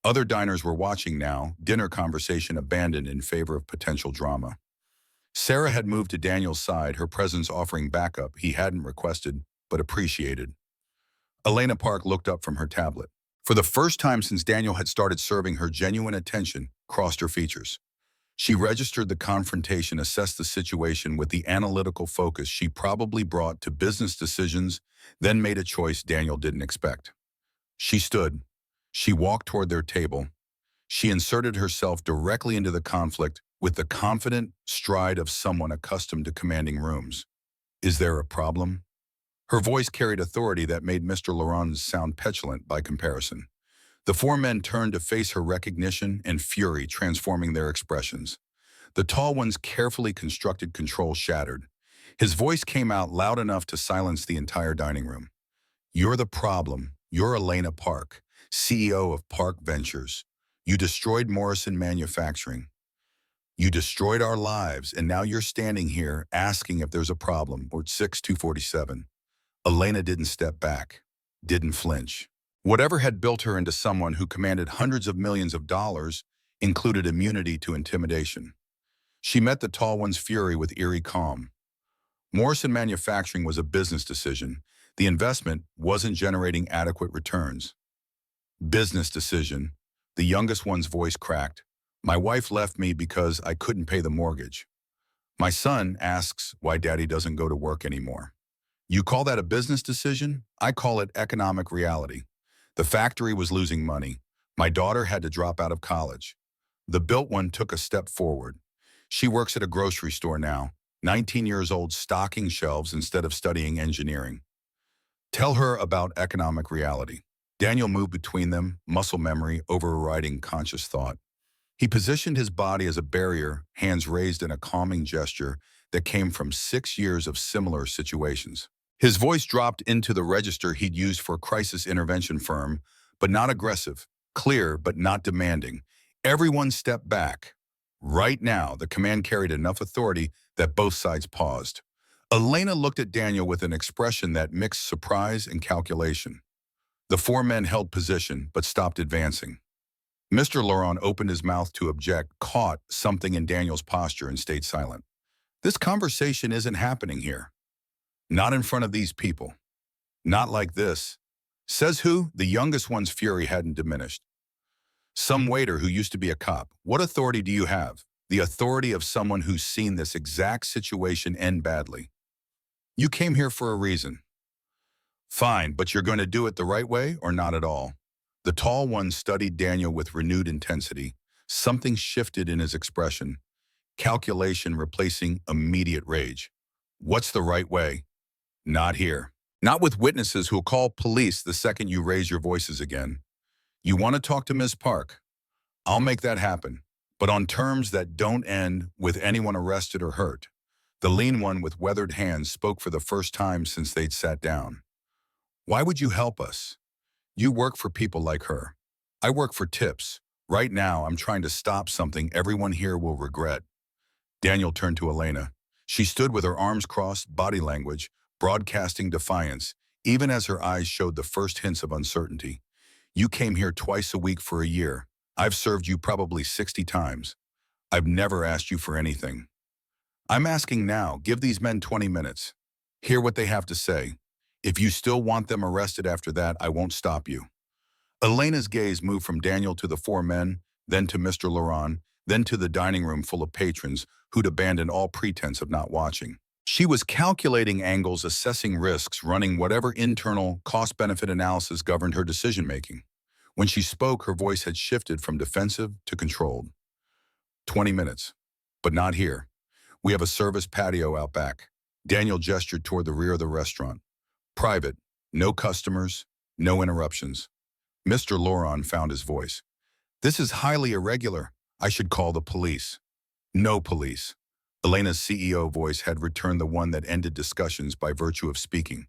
Other diners were watching now, dinner conversation abandoned in favor of potential drama. Sarah had moved to Daniel's side, her presence offering backup he hadn't requested, but appreciated. Elena Park looked up from her tablet. For the first time since Daniel had started serving her, genuine attention crossed her features. She registered the confrontation, assessed the situation with the analytical focus she probably brought to business decisions, then made a choice Daniel didn't expect. She stood. She walked toward their table. She inserted herself directly into the conflict with the confident stride of someone accustomed to commanding rooms. Is there a problem? Her voice carried authority that made Mr. Laurent sound petulant by comparison. The four men turned to face her, recognition and fury transforming their expressions. The tall one's carefully constructed control shattered. His voice came out loud enough to silence the entire dining room. You're the problem. You're Elena Park, CEO of Park Ventures. You destroyed Morrison Manufacturing. You destroyed our lives, and now you're standing here asking if there's a problem. Board 6247. Elena didn't step back, didn't flinch. Whatever had built her into someone who commanded hundreds of millions of dollars included immunity to intimidation. She met the tall one's fury with eerie calm. Morrison Manufacturing was a business decision. The investment wasn't generating adequate returns. Business decision. The youngest one's voice cracked. My wife left me because I couldn't pay the mortgage. My son asks why daddy doesn't go to work anymore. You call that a business decision? I call it economic reality. The factory was losing money. My daughter had to drop out of college. The built one took a step forward. She works at a grocery store now, 19 years old, stocking shelves instead of studying engineering. Tell her about economic reality. Daniel moved between them, muscle memory overriding conscious thought. He positioned his body as a barrier, hands raised in a calming gesture that came from 6 years of similar situations. His voice dropped into the register he'd used for a crisis intervention firm, but not aggressive, clear but not demanding. Everyone stepped back. Right now, the command carried enough authority that both sides paused. Elena looked at Daniel with an expression that mixed surprise and calculation. The four men held position, but stopped advancing. Mr. Laurent opened his mouth to object, caught something in Daniel's posture, and stayed silent. This conversation isn't happening here. Not in front of these people. Not like this. Says who? The youngest one's fury hadn't diminished. Some waiter who used to be a cop. What authority do you have? The authority of someone who's seen this exact situation end badly. You came here for a reason. Fine, but you're going to do it the right way or not at all? The tall one studied Daniel with renewed intensity. Something shifted in his expression. Calculation replacing immediate rage. What's the right way? Not here. Not with witnesses who'll call police the second you raise your voices again. You want to talk to Ms. Park? I'll make that happen, but on terms that don't end with anyone arrested or hurt. The lean one with weathered hands spoke for the first time since they'd sat down. Why would you help us? You work for people like her. I work for tips. Right now, I'm trying to stop something everyone here will regret. Daniel turned to Elena. She stood with her arms crossed, body language, broadcasting defiance, even as her eyes showed the first hints of uncertainty. You came here twice a week for a year. I've served you probably 60 times. I've never asked you for anything. I'm asking now, give these men 20 minutes. Hear what they have to say. If you still want them arrested after that, I won't stop you. Elena's gaze moved from Daniel to the four men, then to Mr. Laurent, then to the dining room full of patrons who'd abandoned all pretense of not watching. She was calculating angles, assessing risks, running whatever internal cost-benefit analysis governed her decision-making. When she spoke, her voice had shifted from defensive to controlled. 20 minutes. But not here. We have a service patio out back. Daniel gestured toward the rear of the restaurant. Private. No customers. No interruptions. Mr. Laurent found his voice. This is highly irregular. I should call the police. No police. Elena's CEO voice had returned, the one that ended discussions by virtue of speaking.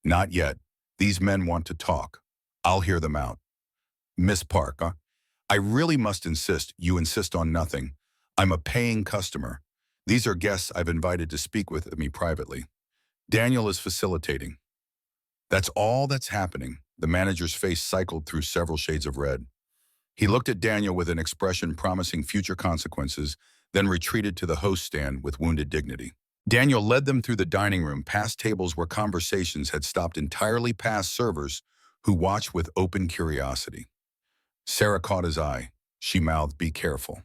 Not yet. These men want to talk. I'll hear them out. Miss Park, I really must insist you insist on nothing. I'm a paying customer. These are guests I've invited to speak with me privately. Daniel is facilitating. That's all that's happening. The manager's face cycled through several shades of red. He looked at Daniel with an expression promising future consequences, then retreated to the host stand with wounded dignity. Daniel led them through the dining room, past tables where conversations had stopped entirely, past servers who watched with open curiosity. Sarah caught his eye. She mouthed, "Be careful."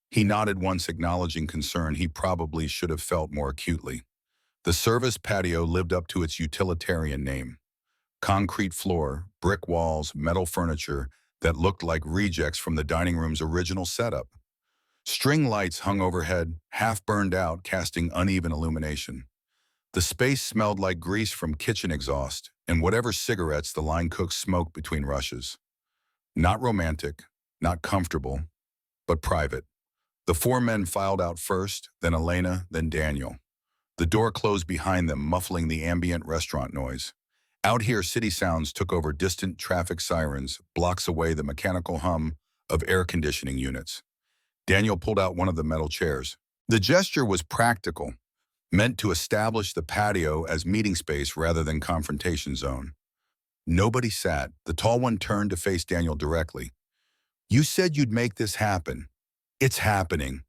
He nodded once, acknowledging concern he probably should have felt more acutely. The service patio lived up to its utilitarian name. Concrete floor, brick walls, metal furniture that looked like rejects from the dining room's original setup. String lights hung overhead, half burned out, casting uneven illumination. The space smelled like grease from kitchen exhaust and whatever cigarettes the line cooks smoked between rushes. Not romantic, not comfortable, but private. The four men filed out first, then Elena, then Daniel. The door closed behind them, muffling the ambient restaurant noise. Out here, city sounds took over, distant traffic sirens, blocks away the mechanical hum of air conditioning units. Daniel pulled out one of the metal chairs. The gesture was practical, meant to establish the patio as meeting space rather than confrontation zone. Nobody sat. The tall one turned to face Daniel directly. You said you'd make this happen. It's happening.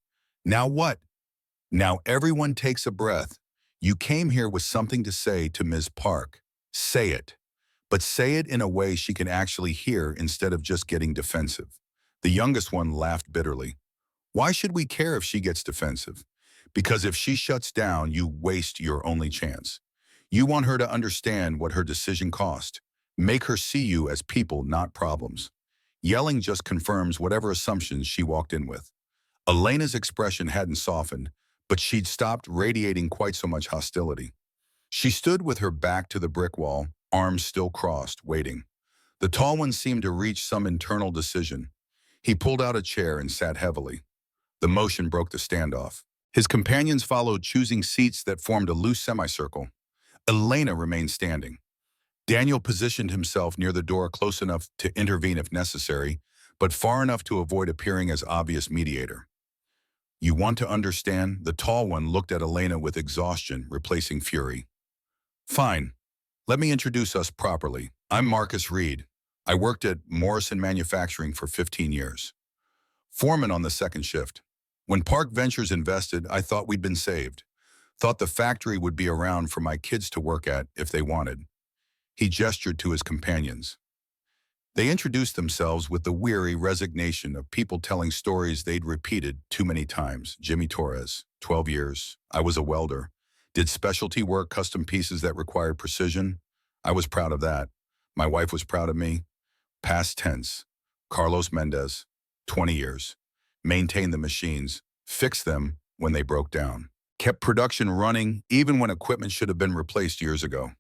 Now what? Now everyone takes a breath. You came here with something to say to Ms. Park. Say it. But say it in a way she can actually hear instead of just getting defensive. The youngest one laughed bitterly. Why should we care if she gets defensive? Because if she shuts down, you waste your only chance. You want her to understand what her decision cost. Make her see you as people, not problems. Yelling just confirms whatever assumptions she walked in with. Elena's expression hadn't softened, but she'd stopped radiating quite so much hostility. She stood with her back to the brick wall, arms still crossed, waiting. The tall one seemed to reach some internal decision. He pulled out a chair and sat heavily. The motion broke the standoff. His companions followed, choosing seats that formed a loose semicircle. Elena remained standing. Daniel positioned himself near the door, close enough to intervene if necessary, but far enough to avoid appearing as obvious mediator. You want to understand? The tall one looked at Elena with exhaustion, replacing fury. Fine. Let me introduce us properly. I'm Marcus Reed. I worked at Morrison Manufacturing for 15 years. Foreman on the second shift. When Park Ventures invested, I thought we'd been saved. Thought the factory would be around for my kids to work at if they wanted. He gestured to his companions. They introduced themselves with the weary resignation of people telling stories they'd repeated too many times. Jimmy Torres, 12 years. I was a welder. Did specialty work, custom pieces that required precision. I was proud of that. My wife was proud of me. Past tense. Carlos Mendez, 20 years. Maintained the machines. Fixed them when they broke down. Kept production running even when equipment should have been replaced years ago.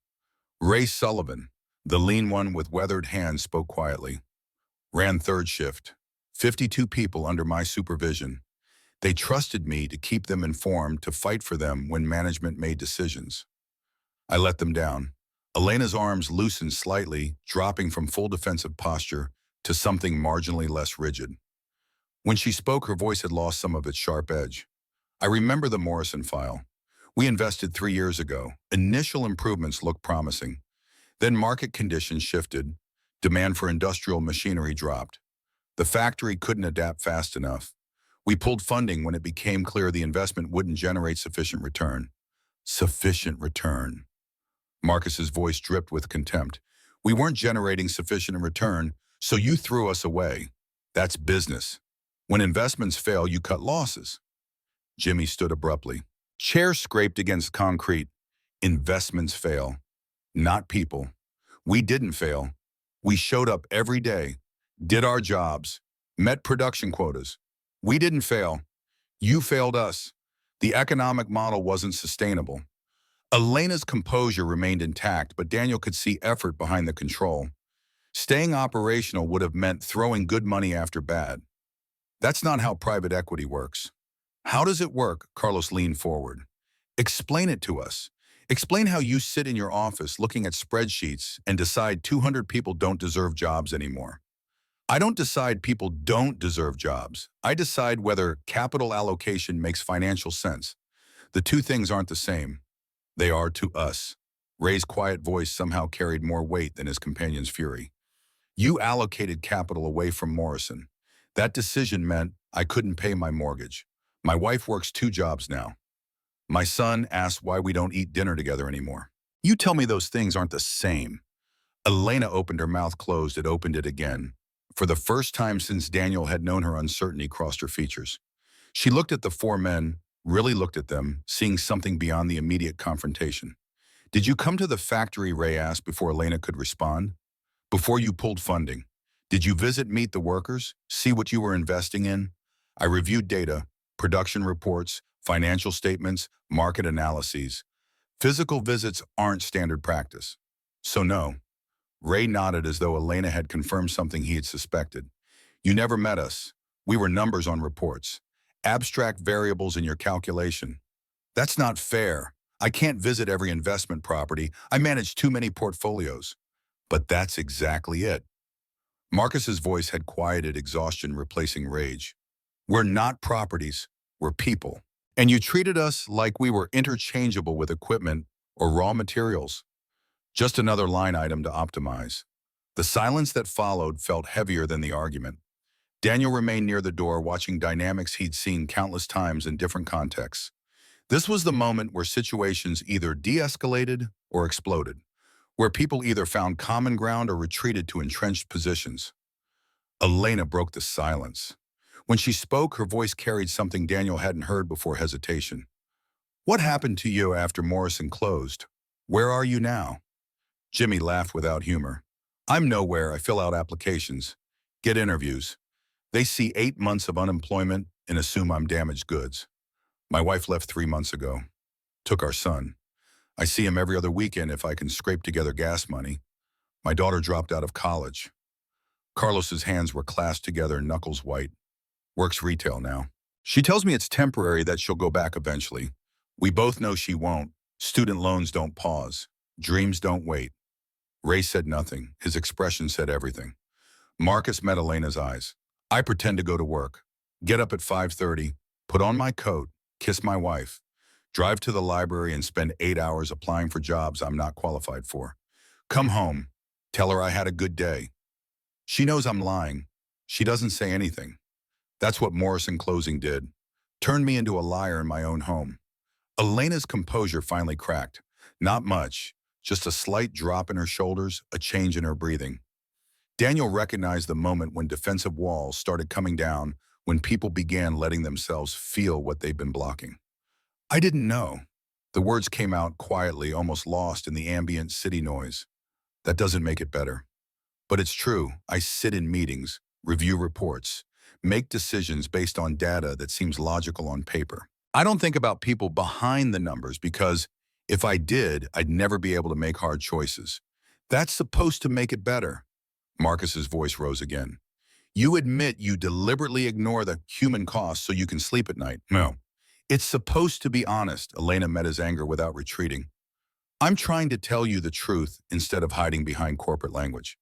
Ray Sullivan, the lean one with weathered hands, spoke quietly. Ran third shift. 52 people under my supervision. They trusted me to keep them informed, to fight for them when management made decisions. I let them down. Elena's arms loosened slightly, dropping from full defensive posture to something marginally less rigid. When she spoke, her voice had lost some of its sharp edge. I remember the Morrison file. We invested 3 years ago. Initial improvements looked promising. Then market conditions shifted. Demand for industrial machinery dropped. The factory couldn't adapt fast enough. We pulled funding when it became clear the investment wouldn't generate sufficient return. Sufficient return. Marcus's voice dripped with contempt. We weren't generating sufficient return, so you threw us away. That's business. When investments fail, you cut losses. Jimmy stood abruptly. Chair scraped against concrete. Investments fail, not people. We didn't fail. We showed up every day, did our jobs, met production quotas. We didn't fail. You failed us. The economic model wasn't sustainable. Elena's composure remained intact, but Daniel could see effort behind the control. Staying operational would have meant throwing good money after bad. That's not how private equity works. How does it work? Carlos leaned forward. Explain it to us. Explain how you sit in your office looking at spreadsheets and decide 200 people don't deserve jobs anymore. I don't decide people don't deserve jobs. I decide whether capital allocation makes financial sense. The two things aren't the same. They are to us. Ray's quiet voice somehow carried more weight than his companion's fury. You allocated capital away from Morrison. That decision meant I couldn't pay my mortgage. My wife works 2 jobs now. My son asks why we don't eat dinner together anymore. You tell me those things aren't the same. Elena opened her mouth closed. It opened it again. For the first time since Daniel had known her, uncertainty crossed her features. She looked at the 4 men, really looked at them, seeing something beyond the immediate confrontation. Did you come to the factory? Ray asked before Elena could respond. Before you pulled funding. Did you meet the workers, see what you were investing in? I reviewed data, production reports, financial statements, market analyses. Physical visits aren't standard practice. So no. Ray nodded as though Elena had confirmed something he had suspected. You never met us. We were numbers on reports. Abstract variables in your calculation. That's not fair. I can't visit every investment property. I manage too many portfolios. But that's exactly it. Marcus's voice had quieted exhaustion, replacing rage. We're not properties. We're people. And you treated us like we were interchangeable with equipment or raw materials. Just another line item to optimize. The silence that followed felt heavier than the argument. Daniel remained near the door, watching dynamics he'd seen countless times in different contexts. This was the moment where situations either de-escalated or exploded, where people either found common ground or retreated to entrenched positions. Elena broke the silence. When she spoke, her voice carried something Daniel hadn't heard before: hesitation. What happened to you after Morrison closed? Where are you now? Jimmy laughed without humor. I'm nowhere. I fill out applications, get interviews. They see 8 months of unemployment and assume I'm damaged goods. My wife left 3 months ago. Took our son. I see him every other weekend if I can scrape together gas money. My daughter dropped out of college. Carlos's hands were clasped together, knuckles white. Works retail now. She tells me it's temporary, that she'll go back eventually. We both know she won't. Student loans don't pause. Dreams don't wait. Ray said nothing. His expression said everything. Marcus met Elena's eyes. I pretend to go to work. Get up at 5:30, put on my coat, kiss my wife, drive to the library and spend 8 hours applying for jobs I'm not qualified for. Come home, tell her I had a good day. She knows I'm lying. She doesn't say anything. That's what Morrison closing did. Turned me into a liar in my own home. Elena's composure finally cracked. Not much, just a slight drop in her shoulders, a change in her breathing. Daniel recognized the moment when defensive walls started coming down, when people began letting themselves feel what they'd been blocking. I didn't know. The words came out quietly, almost lost in the ambient city noise. That doesn't make it better. But it's true. I sit in meetings, review reports, make decisions based on data that seems logical on paper. I don't think about people behind the numbers because if I did, I'd never be able to make hard choices. That's supposed to make it better. Marcus's voice rose again. You admit you deliberately ignore the human cost so you can sleep at night. No. It's supposed to be honest. Elena met his anger without retreating. I'm trying to tell you the truth instead of hiding behind corporate language.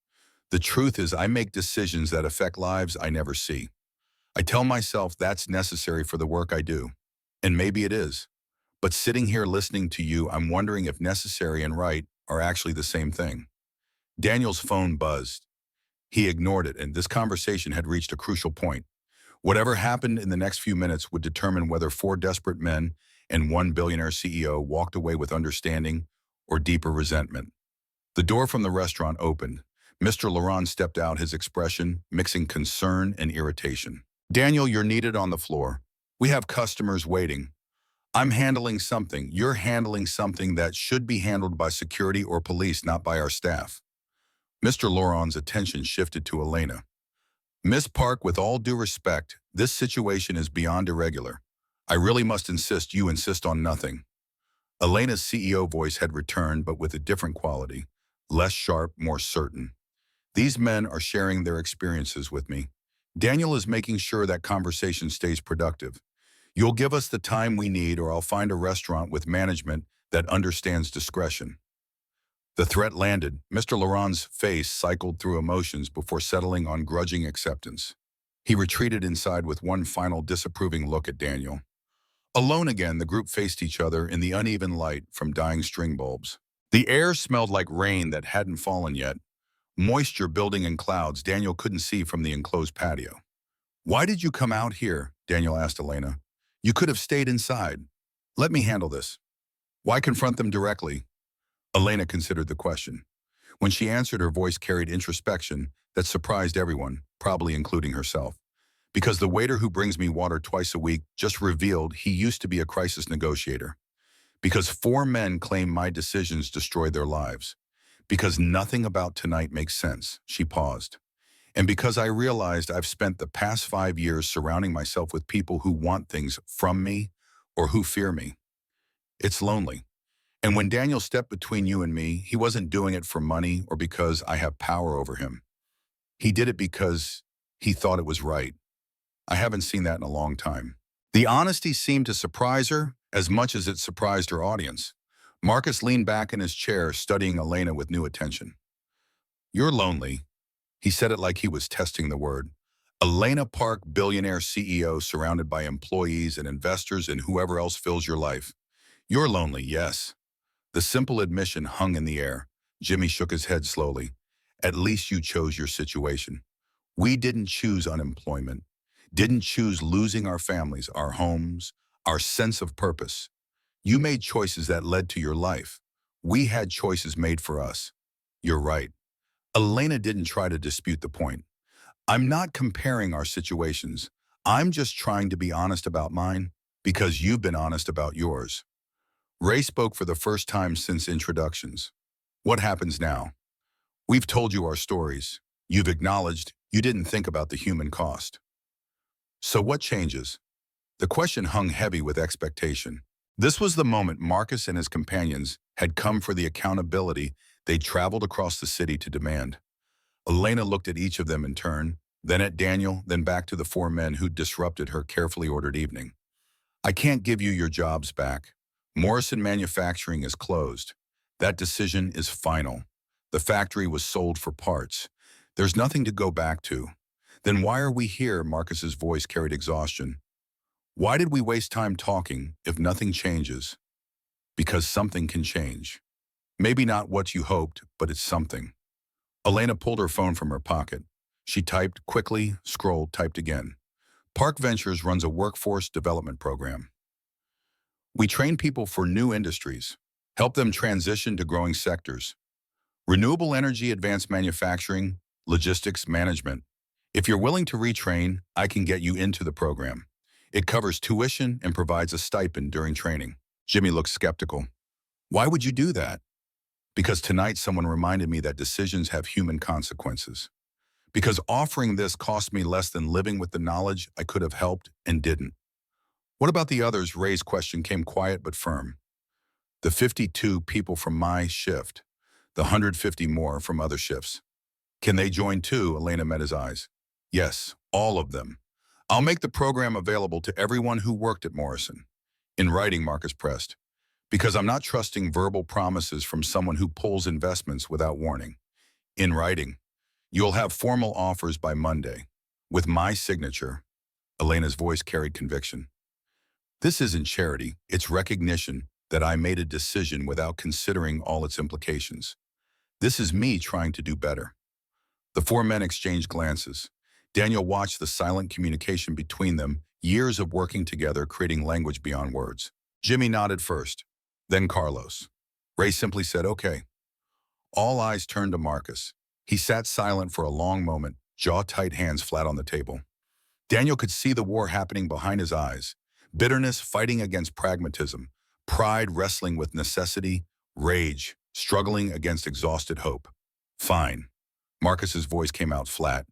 The truth is I make decisions that affect lives I never see. I tell myself that's necessary for the work I do. And maybe it is. But sitting here listening to you, I'm wondering if necessary and right are actually the same thing. Daniel's phone buzzed. He ignored it, and this conversation had reached a crucial point. Whatever happened in the next few minutes would determine whether four desperate men and one billionaire CEO walked away with understanding or deeper resentment. The door from the restaurant opened. Mr. Laurent stepped out, his expression mixing concern and irritation. Daniel, you're needed on the floor. We have customers waiting. I'm handling something. You're handling something that should be handled by security or police, not by our staff. Mr. Laurent's attention shifted to Elena. Miss Park, with all due respect, this situation is beyond irregular. I really must insist you insist on nothing. Elena's CEO voice had returned, but with a different quality, less sharp, more certain. These men are sharing their experiences with me. Daniel is making sure that conversation stays productive. You'll give us the time we need, or I'll find a restaurant with management that understands discretion. The threat landed. Mr. Laurent's face cycled through emotions before settling on grudging acceptance. He retreated inside with one final disapproving look at Daniel. Alone again, the group faced each other in the uneven light from dying string bulbs. The air smelled like rain that hadn't fallen yet, moisture building in clouds Daniel couldn't see from the enclosed patio. Why did you come out here? Daniel asked Elena. You could have stayed inside. Let me handle this. Why confront them directly? Elena considered the question. When she answered, her voice carried introspection that surprised everyone, probably including herself. Because the waiter who brings me water twice a week just revealed he used to be a crisis negotiator. Because four men claim my decisions destroy their lives. Because nothing about tonight makes sense, she paused. And because I realized I've spent the past 5 years surrounding myself with people who want things from me or who fear me. It's lonely. And when Daniel stepped between you and me, he wasn't doing it for money or because I have power over him. He did it because he thought it was right. I haven't seen that in a long time. The honesty seemed to surprise her as much as it surprised her audience. Marcus leaned back in his chair, studying Elena with new attention. You're lonely. He said it like he was testing the word. Elena Park, billionaire CEO, surrounded by employees and investors and whoever else fills your life. You're lonely, yes. The simple admission hung in the air. Jimmy shook his head slowly. At least you chose your situation. We didn't choose unemployment, didn't choose losing our families, our homes, our sense of purpose. You made choices that led to your life. We had choices made for us. You're right. Elena didn't try to dispute the point. I'm not comparing our situations. I'm just trying to be honest about mine because you've been honest about yours. Ray spoke for the first time since introductions. What happens now? We've told you our stories. You've acknowledged you didn't think about the human cost. So what changes? The question hung heavy with expectation. This was the moment Marcus and his companions had come for the accountability they traveled across the city to demand. Elena looked at each of them in turn, then at Daniel, then back to the four men who'd disrupted her carefully ordered evening. I can't give you your jobs back. Morrison Manufacturing is closed. That decision is final. The factory was sold for parts. There's nothing to go back to. Then why are we here? Marcus's voice carried exhaustion. Why did we waste time talking if nothing changes? Because something can change. Maybe not what you hoped, but it's something. Elena pulled her phone from her pocket. She typed quickly, scrolled, typed again. Park Ventures runs a workforce development program. We train people for new industries, help them transition to growing sectors. Renewable energy, advanced manufacturing, logistics, management. If you're willing to retrain, I can get you into the program. It covers tuition and provides a stipend during training. Jimmy looked skeptical. Why would you do that? Because tonight someone reminded me that decisions have human consequences. Because offering this cost me less than living with the knowledge I could have helped and didn't. What about the others? Ray's question came quiet but firm. The 52 people from my shift, the 150 more from other shifts. Can they join too? Elena met his eyes. Yes, all of them. I'll make the program available to everyone who worked at Morrison. In writing, Marcus pressed. Because I'm not trusting verbal promises from someone who pulls investments without warning. In writing, you'll have formal offers by Monday, with my signature. Elena's voice carried conviction. This isn't charity, it's recognition that I made a decision without considering all its implications. This is me trying to do better. The four men exchanged glances. Daniel watched the silent communication between them, years of working together creating language beyond words. Jimmy nodded first, then Carlos. Ray simply said, okay. All eyes turned to Marcus. He sat silent for a long moment, jaw-tight, hands flat on the table. Daniel could see the war happening behind his eyes. Bitterness fighting against pragmatism, pride wrestling with necessity, rage struggling against exhausted hope. Fine. Marcus's voice came out flat.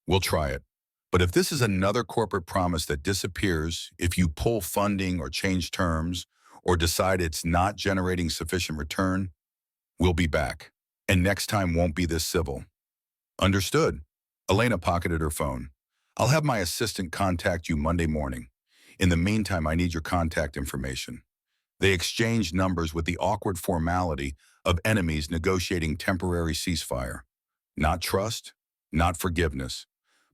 We'll try it. But if this is another corporate promise that disappears, if you pull funding or change terms, or decide it's not generating sufficient return, we'll be back. And next time won't be this civil. Understood. Elena pocketed her phone. I'll have my assistant contact you Monday morning. In the meantime, I need your contact information. They exchanged numbers with the awkward formality of enemies negotiating temporary ceasefire. Not trust, not forgiveness,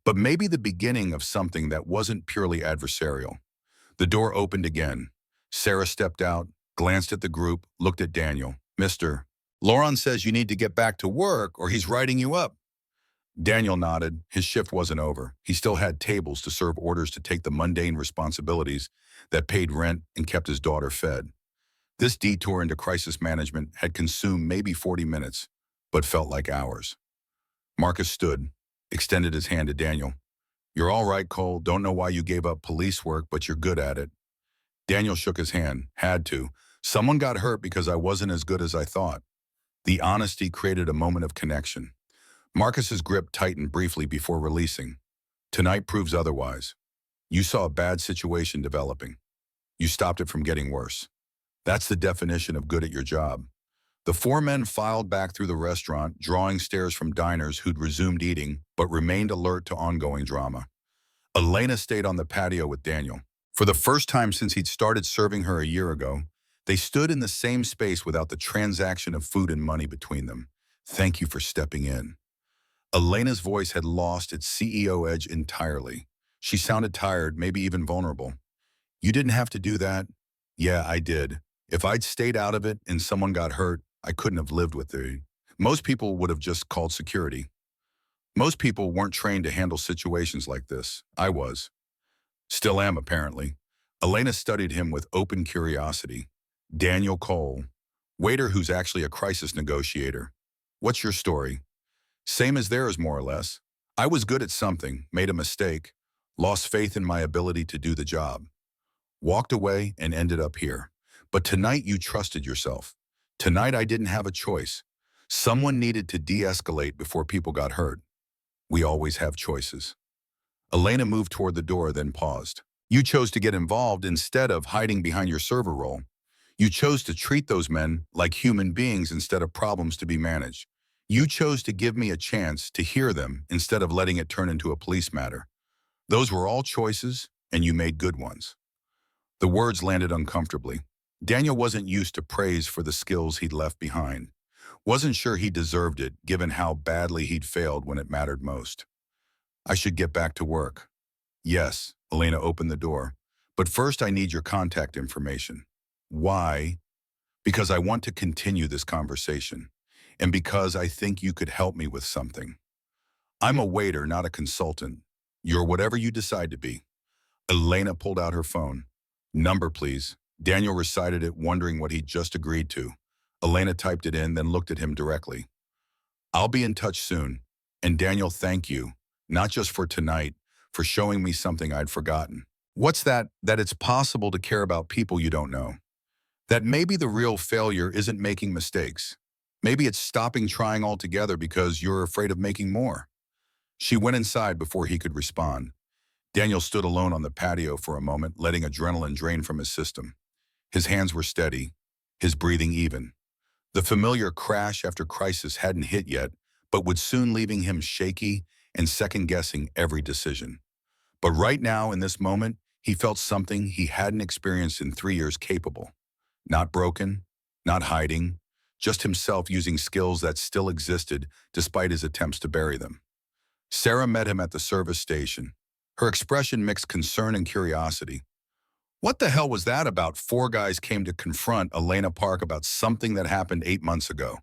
but maybe the beginning of something that wasn't purely adversarial. The door opened again. Sarah stepped out, glanced at the group, looked at Daniel. Mr. Laurent says you need to get back to work or he's writing you up. Daniel nodded. His shift wasn't over. He still had tables to serve orders to take the mundane responsibilities that paid rent and kept his daughter fed. This detour into crisis management had consumed maybe 40 minutes, but felt like hours. Marcus stood, extended his hand to Daniel. You're all right, Cole. Don't know why you gave up police work, but you're good at it. Daniel shook his hand. Had to. Someone got hurt because I wasn't as good as I thought. The honesty created a moment of connection. Marcus's grip tightened briefly before releasing. Tonight proves otherwise. You saw a bad situation developing. You stopped it from getting worse. That's the definition of good at your job. The four men filed back through the restaurant, drawing stares from diners who'd resumed eating, but remained alert to ongoing drama. Elena stayed on the patio with Daniel. For the first time since he'd started serving her a year ago, they stood in the same space without the transaction of food and money between them. Thank you for stepping in. Elena's voice had lost its CEO edge entirely. She sounded tired, maybe even vulnerable. You didn't have to do that. Yeah, I did. If I'd stayed out of it and someone got hurt, I couldn't have lived with it. Most people would have just called security. Most people weren't trained to handle situations like this. I was. Still am, apparently. Elena studied him with open curiosity. Daniel Cole, waiter who's actually a crisis negotiator. What's your story? Same as theirs, more or less. I was good at something, made a mistake, lost faith in my ability to do the job. Walked away and ended up here. But tonight you trusted yourself. Tonight I didn't have a choice. Someone needed to de-escalate before people got hurt. We always have choices. Elena moved toward the door, then paused. You chose to get involved instead of hiding behind your server role. You chose to treat those men like human beings instead of problems to be managed. You chose to give me a chance to hear them instead of letting it turn into a police matter. Those were all choices, and you made good ones. The words landed uncomfortably. Daniel wasn't used to praise for the skills he'd left behind. Wasn't sure he deserved it, given how badly he'd failed when it mattered most. I should get back to work. Yes, Elena opened the door. But first I need your contact information. Why? Because I want to continue this conversation. And because I think you could help me with something. I'm a waiter, not a consultant. You're whatever you decide to be. Elena pulled out her phone. Number, please. Daniel recited it, wondering what he'd just agreed to. Elena typed it in, then looked at him directly. I'll be in touch soon. And Daniel, thank you. Not just for tonight, for showing me something I'd forgotten. What's that? That it's possible to care about people you don't know. That maybe the real failure isn't making mistakes. Maybe it's stopping trying altogether because you're afraid of making more. She went inside before he could respond. Daniel stood alone on the patio for a moment, letting adrenaline drain from his system. His hands were steady, his breathing even. The familiar crash after crisis hadn't hit yet, but would soon leaving him shaky and second-guessing every decision. But right now, in this moment, he felt something he hadn't experienced in 3 years capable. Not broken, not hiding, just himself using skills that still existed despite his attempts to bury them. Sarah met him at the service station. Her expression mixed concern and curiosity. What the hell was that about? Four guys came to confront Elena Park about something that happened 8 months ago.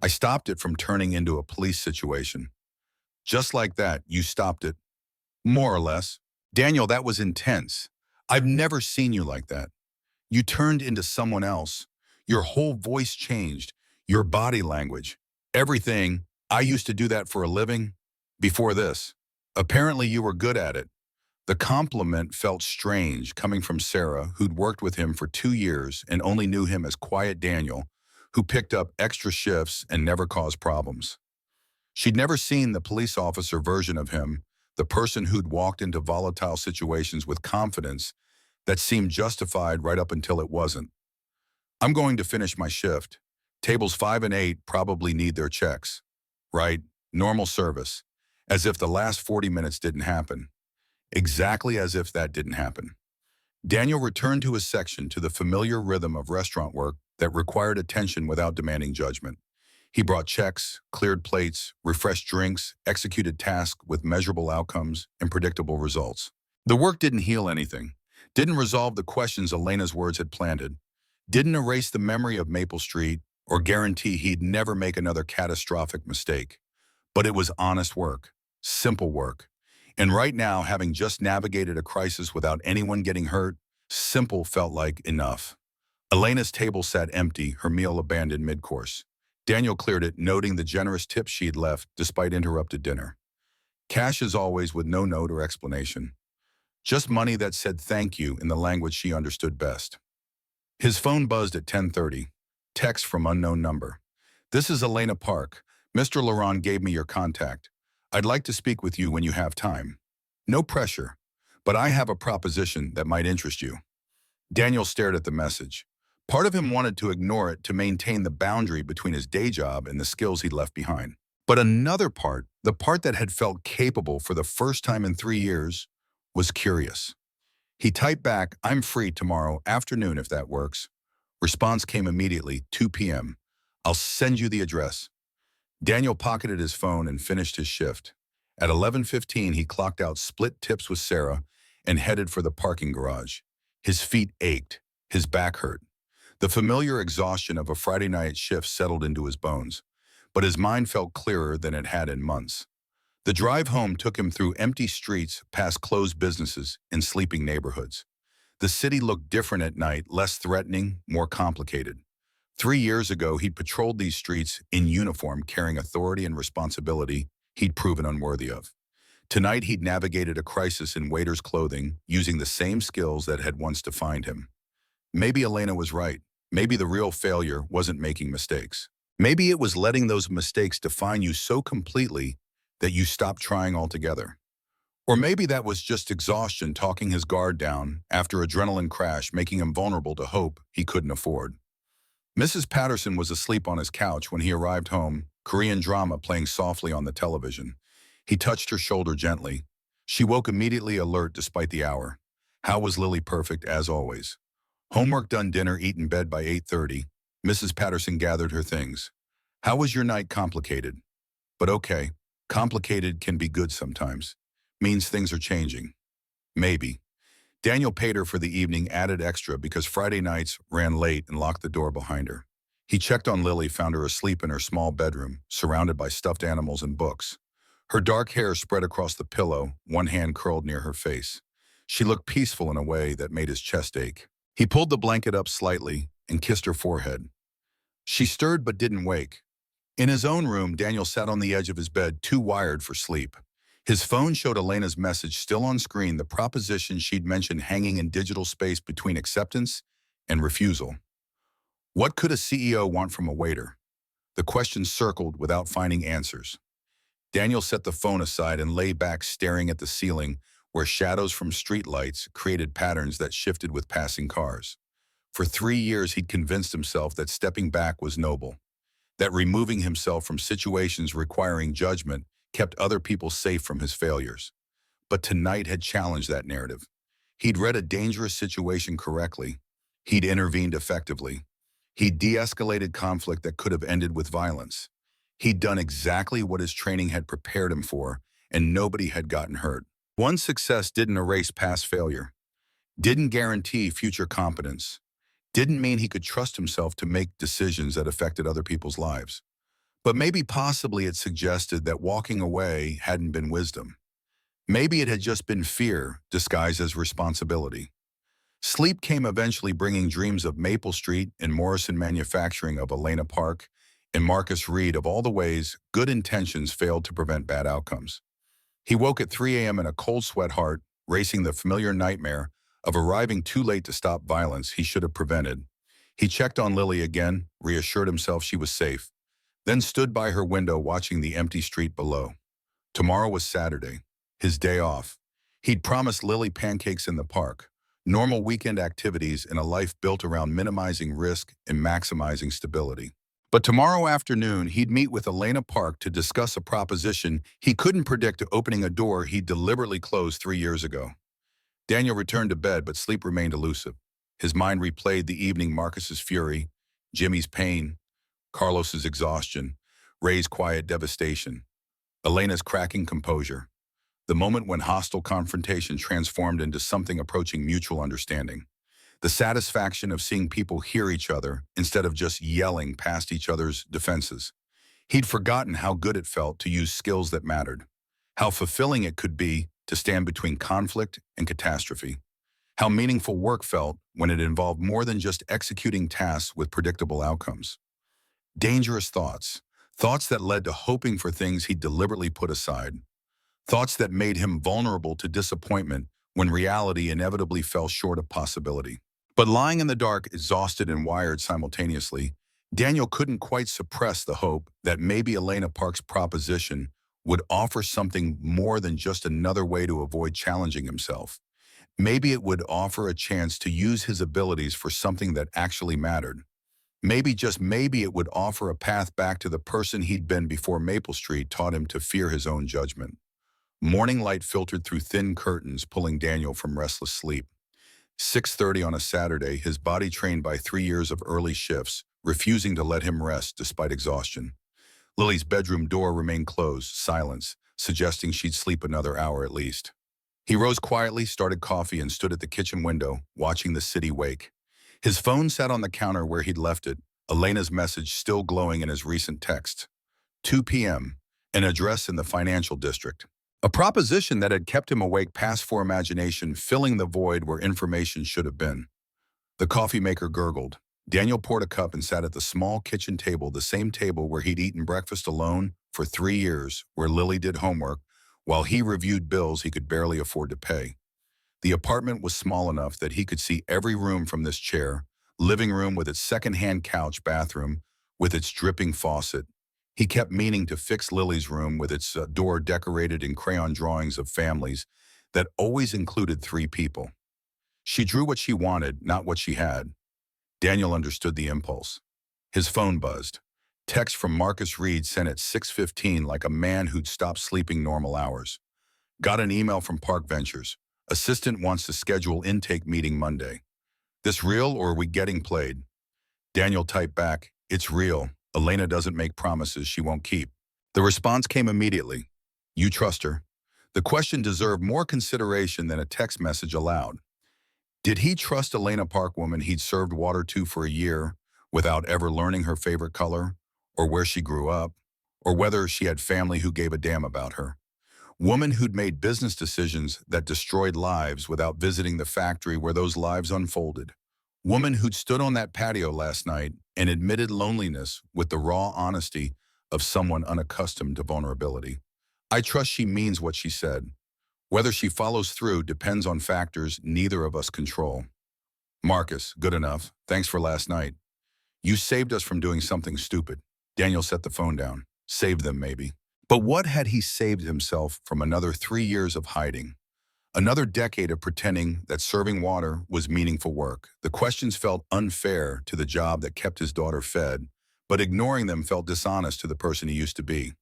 I stopped it from turning into a police situation. Just like that, you stopped it. More or less. Daniel, that was intense. I've never seen you like that. You turned into someone else. Your whole voice changed. Your body language. Everything. I used to do that for a living. Before this. Apparently you were good at it. The compliment felt strange coming from Sarah, who'd worked with him for 2 years and only knew him as Quiet Daniel, who picked up extra shifts and never caused problems. She'd never seen the police officer version of him, the person who'd walked into volatile situations with confidence that seemed justified right up until it wasn't. I'm going to finish my shift. Tables 5 and 8 probably need their checks. Right? Normal service. As if the last 40 minutes didn't happen. Exactly as if that didn't happen. Daniel returned to his section to the familiar rhythm of restaurant work that required attention without demanding judgment. He brought checks, cleared plates, refreshed drinks, executed tasks with measurable outcomes and predictable results. The work didn't heal anything, didn't resolve the questions Elena's words had planted, didn't erase the memory of Maple Street or guarantee he'd never make another catastrophic mistake. But it was honest work, simple work. And right now, having just navigated a crisis without anyone getting hurt, simple felt like enough. Elena's table sat empty, her meal abandoned mid-course. Daniel cleared it, noting the generous tip she'd left despite interrupted dinner. Cash as always with no note or explanation. Just money that said thank you in the language she understood best. His phone buzzed at 10:30. Text from unknown number. This is Elena Park. Mr. Laurent gave me your contact. I'd like to speak with you when you have time. No pressure, but I have a proposition that might interest you. Daniel stared at the message. Part of him wanted to ignore it to maintain the boundary between his day job and the skills he'd left behind. But another part, the part that had felt capable for the first time in 3 years, was curious. He typed back, I'm free tomorrow afternoon if that works. Response came immediately, 2 p.m. I'll send you the address. Daniel pocketed his phone and finished his shift. At 11:15, he clocked out split tips with Sarah and headed for the parking garage. His feet ached. His back hurt. The familiar exhaustion of a Friday night shift settled into his bones, but his mind felt clearer than it had in months. The drive home took him through empty streets, past closed businesses, and sleeping neighborhoods. The city looked different at night, less threatening, more complicated. 3 years ago, he'd patrolled these streets in uniform, carrying authority and responsibility he'd proven unworthy of. Tonight, he'd navigated a crisis in waiter's clothing, using the same skills that had once defined him. Maybe Elena was right. Maybe the real failure wasn't making mistakes. Maybe it was letting those mistakes define you so completely that you stopped trying altogether. Or maybe that was just exhaustion talking his guard down after adrenaline crash, making him vulnerable to hope he couldn't afford. Mrs. Patterson was asleep on his couch when he arrived home, Korean drama playing softly on the television. He touched her shoulder gently. She woke immediately, alert despite the hour. How was Lily? Perfect, as always. Homework done, dinner eaten, bed by 8:30. Mrs. Patterson gathered her things. How was your night? Complicated. But okay, complicated can be good sometimes. Means things are changing. Maybe. Daniel paid her for the evening, added extra because Friday nights ran late, and locked the door behind her. He checked on Lily, found her asleep in her small bedroom, surrounded by stuffed animals and books. Her dark hair spread across the pillow, one hand curled near her face. She looked peaceful in a way that made his chest ache. He pulled the blanket up slightly and kissed her forehead. She stirred but didn't wake. In his own room, Daniel sat on the edge of his bed, too wired for sleep. His phone showed Elena's message still on screen, the proposition she'd mentioned hanging in digital space between acceptance and refusal. What could a CEO want from a waiter? The question circled without finding answers. Daniel set the phone aside and lay back, staring at the ceiling where shadows from streetlights created patterns that shifted with passing cars. For 3 years, he'd convinced himself that stepping back was noble, that removing himself from situations requiring judgment kept other people safe from his failures. But tonight had challenged that narrative. He'd read a dangerous situation correctly. He'd intervened effectively. He'd de-escalated conflict that could have ended with violence. He'd done exactly what his training had prepared him for, and nobody had gotten hurt. One success didn't erase past failure, didn't guarantee future competence, didn't mean he could trust himself to make decisions that affected other people's lives. But maybe possibly it suggested that walking away hadn't been wisdom. Maybe it had just been fear disguised as responsibility. Sleep came eventually, bringing dreams of Maple Street and Morrison Manufacturing, of Elena Park and Marcus Reed, of all the ways good intentions failed to prevent bad outcomes. He woke at 3 a.m. in a cold sweat, heart racing, the familiar nightmare of arriving too late to stop violence he should have prevented. He checked on Lily again, reassured himself she was safe, then stood by her window watching the empty street below. Tomorrow was Saturday, his day off. He'd promised Lily pancakes in the park, normal weekend activities in a life built around minimizing risk and maximizing stability. But tomorrow afternoon, he'd meet with Elena Park to discuss a proposition he couldn't predict, opening a door he'd deliberately closed 3 years ago. Daniel returned to bed, but sleep remained elusive. His mind replayed the evening: Marcus's fury, Jimmy's pain, Carlos's exhaustion, Ray's quiet devastation, Elena's cracking composure. The moment when hostile confrontation transformed into something approaching mutual understanding. The satisfaction of seeing people hear each other instead of just yelling past each other's defenses. He'd forgotten how good it felt to use skills that mattered, how fulfilling it could be to stand between conflict and catastrophe, how meaningful work felt when it involved more than just executing tasks with predictable outcomes. Dangerous thoughts, thoughts that led to hoping for things he'd deliberately put aside, thoughts that made him vulnerable to disappointment when reality inevitably fell short of possibility. But lying in the dark, exhausted and wired simultaneously, Daniel couldn't quite suppress the hope that maybe Elena Park's proposition would offer something more than just another way to avoid challenging himself. Maybe it would offer a chance to use his abilities for something that actually mattered. Maybe, just maybe, it would offer a path back to the person he'd been before Maple Street taught him to fear his own judgment. Morning light filtered through thin curtains, pulling Daniel from restless sleep. 6:30 on a Saturday, his body trained by 3 years of early shifts, refusing to let him rest despite exhaustion. Lily's bedroom door remained closed, silence, suggesting she'd sleep another hour at least. He rose quietly, started coffee, and stood at the kitchen window, watching the city wake. His phone sat on the counter where he'd left it, Elena's message still glowing in his recent text. 2 p.m., an address in the financial district. A proposition that had kept him awake past for imagination, filling the void where information should have been. The coffee maker gurgled. Daniel poured a cup and sat at the small kitchen table, the same table where he'd eaten breakfast alone for 3 years, where Lily did homework, while he reviewed bills he could barely afford to pay. The apartment was small enough that he could see every room from this chair: living room with its second-hand couch, bathroom with its dripping faucet. He kept meaning to fix Lily's room with its door decorated in crayon drawings of families that always included 3 people. She drew what she wanted, not what she had. Daniel understood the impulse. His phone buzzed. Text from Marcus Reed, sent at 6:15, like a man who'd stopped sleeping normal hours. Got an email from Park Ventures. Assistant wants to schedule intake meeting Monday. This real, or are we getting played? Daniel typed back, "It's real. Elena doesn't make promises she won't keep." The response came immediately. "You trust her?" The question deserved more consideration than a text message allowed. Did he trust Elena Park, woman he'd served water to for a year without ever learning her favorite color, or where she grew up, or whether she had family who gave a damn about her? Woman who'd made business decisions that destroyed lives without visiting the factory where those lives unfolded. Woman who'd stood on that patio last night and admitted loneliness with the raw honesty of someone unaccustomed to vulnerability. I trust she means what she said. Whether she follows through depends on factors neither of us control. Marcus, good enough. Thanks for last night. You saved us from doing something stupid. Daniel set the phone down. Saved them, maybe. But what had he saved himself from? Another 3 years of hiding. Another decade of pretending that serving water was meaningful work. The questions felt unfair to the job that kept his daughter fed, but ignoring them felt dishonest to the person he used to be.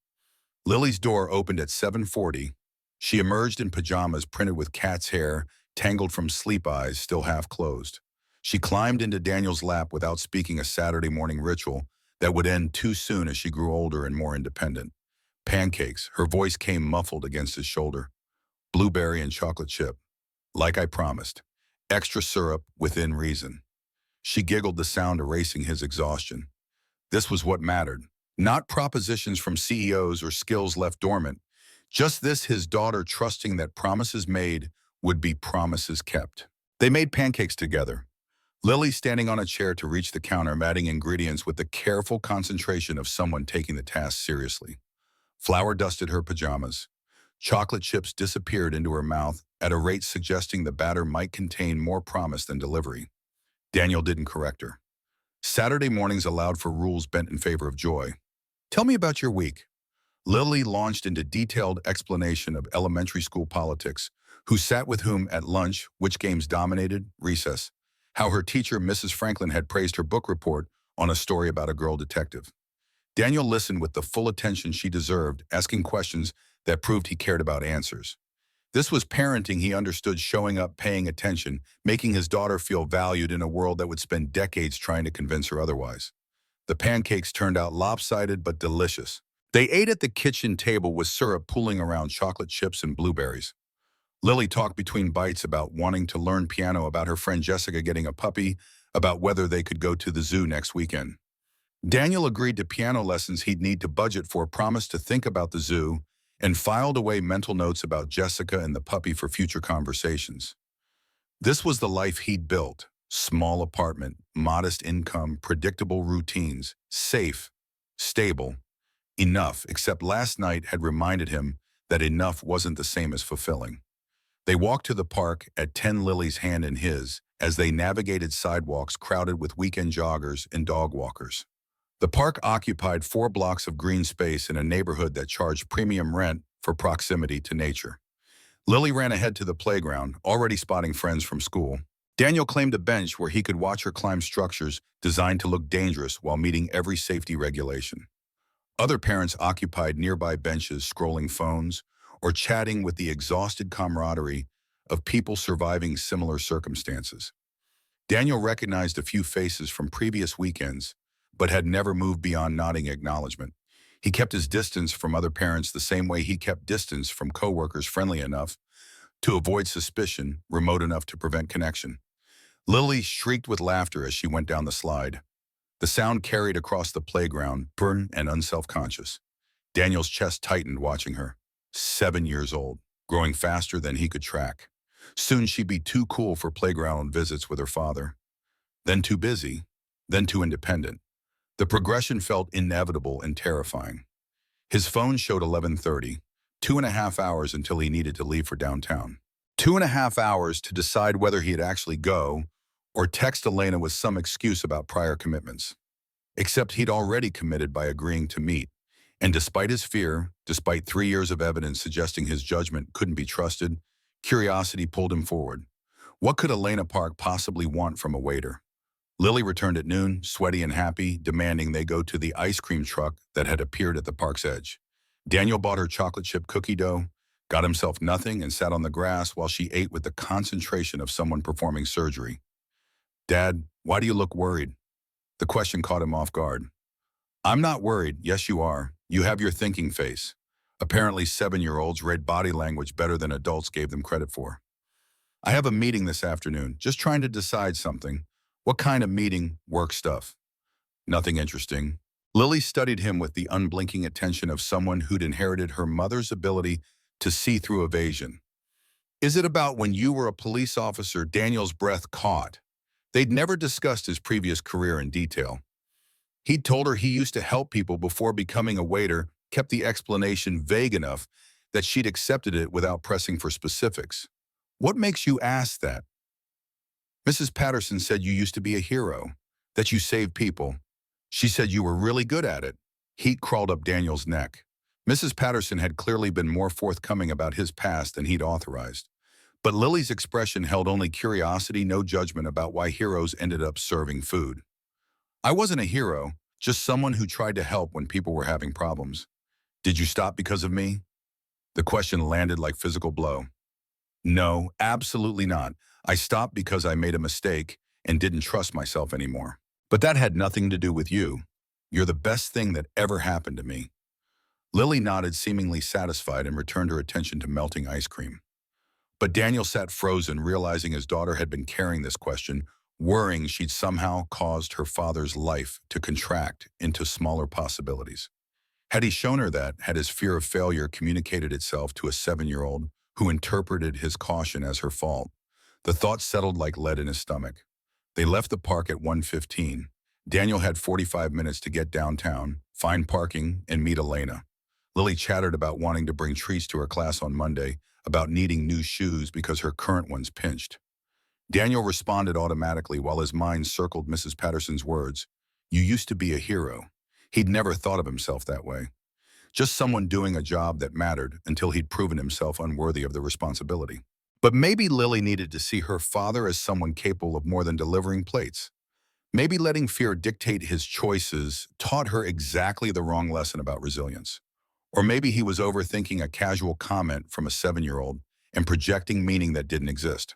Lily's door opened at 7:40. She emerged in pajamas printed with cat's hair, tangled from sleep eyes still half closed. She climbed into Daniel's lap without speaking, a Saturday morning ritual that would end too soon as she grew older and more independent. Pancakes, her voice came muffled against his shoulder. blueberry and chocolate chip. Like I promised. Extra syrup within reason. She giggled, the sound erasing his exhaustion. This was what mattered. Not propositions from CEOs or skills left dormant. Just this, his daughter trusting that promises made would be promises kept. They made pancakes together. Lily standing on a chair to reach the counter, adding ingredients with the careful concentration of someone taking the task seriously. Flour dusted her pajamas. Chocolate chips disappeared into her mouth at a rate suggesting the batter might contain more promise than delivery. Daniel didn't correct her. Saturday mornings allowed for rules bent in favor of joy. Tell me about your week. Lily launched into detailed explanation of elementary school politics, who sat with whom at lunch, which games dominated, recess, how her teacher, Mrs. Franklin, had praised her book report on a story about a girl detective. Daniel listened with the full attention she deserved, asking questions that proved he cared about answers. This was parenting he understood, showing up, paying attention, making his daughter feel valued in a world that would spend decades trying to convince her otherwise. The pancakes turned out lopsided but delicious. They ate at the kitchen table with syrup pooling around chocolate chips and blueberries. Lily talked between bites about wanting to learn piano, about her friend Jessica getting a puppy, about whether they could go to the zoo next weekend. Daniel agreed to piano lessons he'd need to budget for, promised to think about the zoo, and filed away mental notes about Jessica and the puppy for future conversations. This was the life he'd built. Small apartment, modest income, predictable routines, safe, stable, enough, except last night had reminded him that enough wasn't the same as fulfilling. They walked to the park at 10, Lily's hand in his, as they navigated sidewalks crowded with weekend joggers and dog walkers. The park occupied 4 blocks of green space in a neighborhood that charged premium rent for proximity to nature. Lily ran ahead to the playground, already spotting friends from school. Daniel claimed a bench where he could watch her climb structures designed to look dangerous while meeting every safety regulation. Other parents occupied nearby benches, scrolling phones or chatting with the exhausted camaraderie of people surviving similar circumstances. Daniel recognized a few faces from previous weekends, but had never moved beyond nodding acknowledgement. He kept his distance from other parents the same way he kept distance from coworkers, friendly enough to avoid suspicion, remote enough to prevent connection. Lily shrieked with laughter as she went down the slide. The sound carried across the playground, burdened and unself-conscious. Daniel's chest tightened watching her. 7 years old, growing faster than he could track. Soon she'd be too cool for playground visits with her father. Then too busy, then too independent. The progression felt inevitable and terrifying. His phone showed 11:30, 2.5 hours until he needed to leave for downtown. 2.5 hours to decide whether he'd actually go or text Elena with some excuse about prior commitments. Except he'd already committed by agreeing to meet. And despite his fear, despite 3 years of evidence suggesting his judgment couldn't be trusted, curiosity pulled him forward. What could Elena Park possibly want from a waiter? Lily returned at noon, sweaty and happy, demanding they go to the ice cream truck that had appeared at the park's edge. Daniel bought her chocolate chip cookie dough, got himself nothing, and sat on the grass while she ate with the concentration of someone performing surgery. "Dad, why do you look worried?" The question caught him off guard. "I'm not worried. Yes, you are. You have your thinking face." Apparently 7-year-olds read body language better than adults gave them credit for. "I have a meeting this afternoon, just trying to decide something." "What kind of meeting?" "Work stuff." "Nothing interesting." Lily studied him with the unblinking attention of someone who'd inherited her mother's ability to see through evasion. "Is it about when you were a police officer?" Daniel's breath caught. They'd never discussed his previous career in detail. He'd told her he used to help people before becoming a waiter, kept the explanation vague enough that she'd accepted it without pressing for specifics. "What makes you ask that?" "Mrs. Patterson said you used to be a hero, that you saved people. She said you were really good at it." Heat crawled up Daniel's neck. Mrs. Patterson had clearly been more forthcoming about his past than he'd authorized. But Lily's expression held only curiosity, no judgment about why heroes ended up serving food. "I wasn't a hero, just someone who tried to help when people were having problems." "Did you stop because of me?" The question landed like physical blow. "No, absolutely not. I stopped because I made a mistake and didn't trust myself anymore. But that had nothing to do with you. You're the best thing that ever happened to me." Lily nodded, seemingly satisfied, and returned her attention to melting ice cream. But Daniel sat frozen, realizing his daughter had been carrying this question, worrying she'd somehow caused her father's life to contract into smaller possibilities. Had he shown her that, had his fear of failure communicated itself to a 7-year-old who interpreted his caution as her fault? The thought settled like lead in his stomach. They left the park at 1:15. Daniel had 45 minutes to get downtown, find parking, and meet Elena. Lily chattered about wanting to bring treats to her class on Monday, about needing new shoes because her current ones pinched. Daniel responded automatically while his mind circled Mrs. Patterson's words. You used to be a hero. He'd never thought of himself that way. Just someone doing a job that mattered until he'd proven himself unworthy of the responsibility. But maybe Lily needed to see her father as someone capable of more than delivering plates. Maybe letting fear dictate his choices taught her exactly the wrong lesson about resilience. Or maybe he was overthinking a casual comment from a 7-year-old and projecting meaning that didn't exist.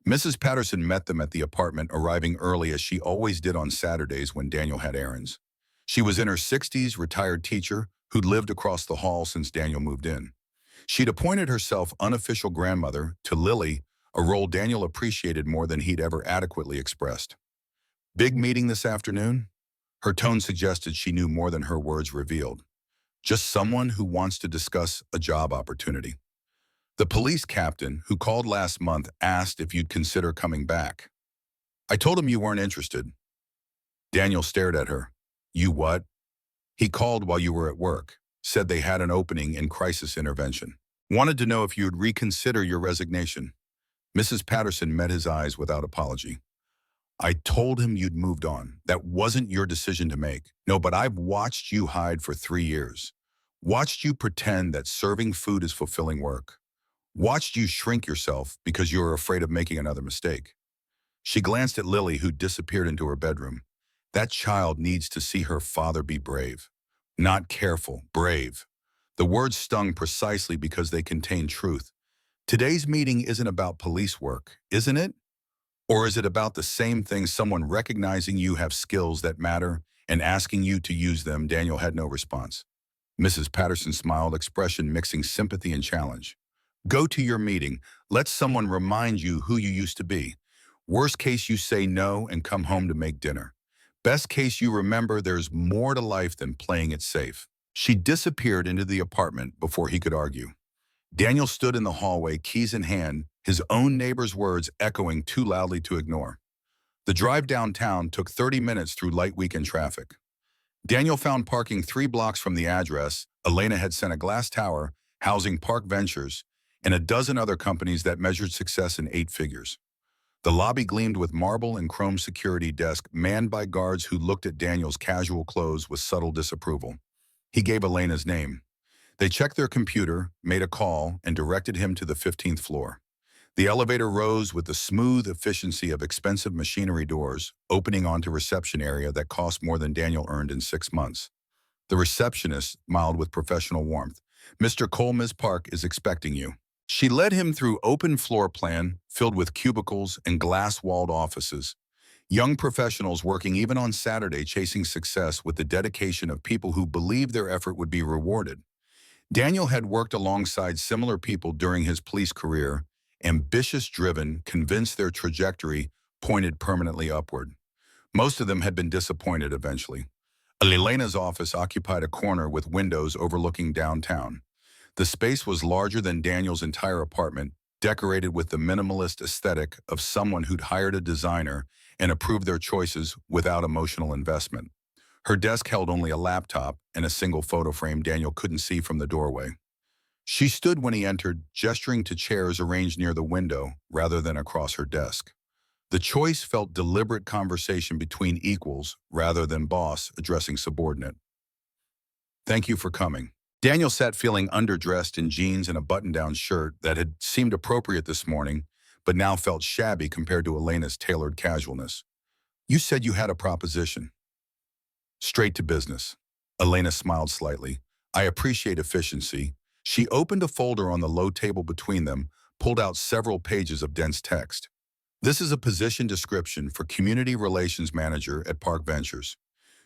Mrs. Patterson met them at the apartment, arriving early as she always did on Saturdays when Daniel had errands. She was in her 60s, retired teacher who'd lived across the hall since Daniel moved in. She'd appointed herself unofficial grandmother to Lily, a role Daniel appreciated more than he'd ever adequately expressed. Big meeting this afternoon? Her tone suggested she knew more than her words revealed. Just someone who wants to discuss a job opportunity. The police captain, who called last month, asked if you'd consider coming back. I told him you weren't interested. Daniel stared at her. You what? He called while you were at work, said they had an opening in crisis intervention. Wanted to know if you'd reconsider your resignation. Mrs. Patterson met his eyes without apology. I told him you'd moved on. That wasn't your decision to make. No, but I've watched you hide for 3 years. Watched you pretend that serving food is fulfilling work. Watched you shrink yourself because you were afraid of making another mistake. She glanced at Lily, who disappeared into her bedroom. That child needs to see her father be brave. Not careful, brave. The words stung precisely because they contained truth. Today's meeting isn't about police work, isn't it? Or is it about the same thing, someone recognizing you have skills that matter and asking you to use them? Daniel had no response. Mrs. Patterson smiled, expression mixing sympathy and challenge. Go to your meeting. Let someone remind you who you used to be. Worst case, you say no and come home to make dinner. Best case, you remember there's more to life than playing it safe. She disappeared into the apartment before he could argue. Daniel stood in the hallway, keys in hand, his own neighbor's words echoing too loudly to ignore. The drive downtown took 30 minutes through light weekend traffic. Daniel found parking 3 blocks from the address. Elena had sent a glass tower housing Park Ventures and a dozen other companies that measured success in 8 figures. The lobby gleamed with marble and chrome security desk manned by guards who looked at Daniel's casual clothes with subtle disapproval. He gave Elena's name. They checked their computer, made a call, and directed him to the 15th floor. The elevator rose with the smooth efficiency of expensive machinery doors, opening onto a reception area that cost more than Daniel earned in 6 months. The receptionist smiled with professional warmth. Mr. Cole, Ms. Park is expecting you. She led him through open floor plan filled with cubicles and glass-walled offices. Young professionals working even on Saturday, chasing success with the dedication of people who believed their effort would be rewarded. Daniel had worked alongside similar people during his police career, ambitious, driven, convinced their trajectory pointed permanently upward. Most of them had been disappointed eventually. Elena's office occupied a corner with windows overlooking downtown. The space was larger than Daniel's entire apartment, decorated with the minimalist aesthetic of someone who'd hired a designer and approved their choices without emotional investment. Her desk held only a laptop and a single photo frame Daniel couldn't see from the doorway. She stood when he entered, gesturing to chairs arranged near the window rather than across her desk. The choice felt deliberate, conversation between equals rather than boss addressing subordinate. Thank you for coming. Daniel sat feeling underdressed in jeans and a button-down shirt that had seemed appropriate this morning, but now felt shabby compared to Elena's tailored casualness. You said you had a proposition. Straight to business. Elena smiled slightly. I appreciate efficiency. She opened a folder on the low table between them, pulled out several pages of dense text. This is a position description for Community Relations Manager at Park Ventures.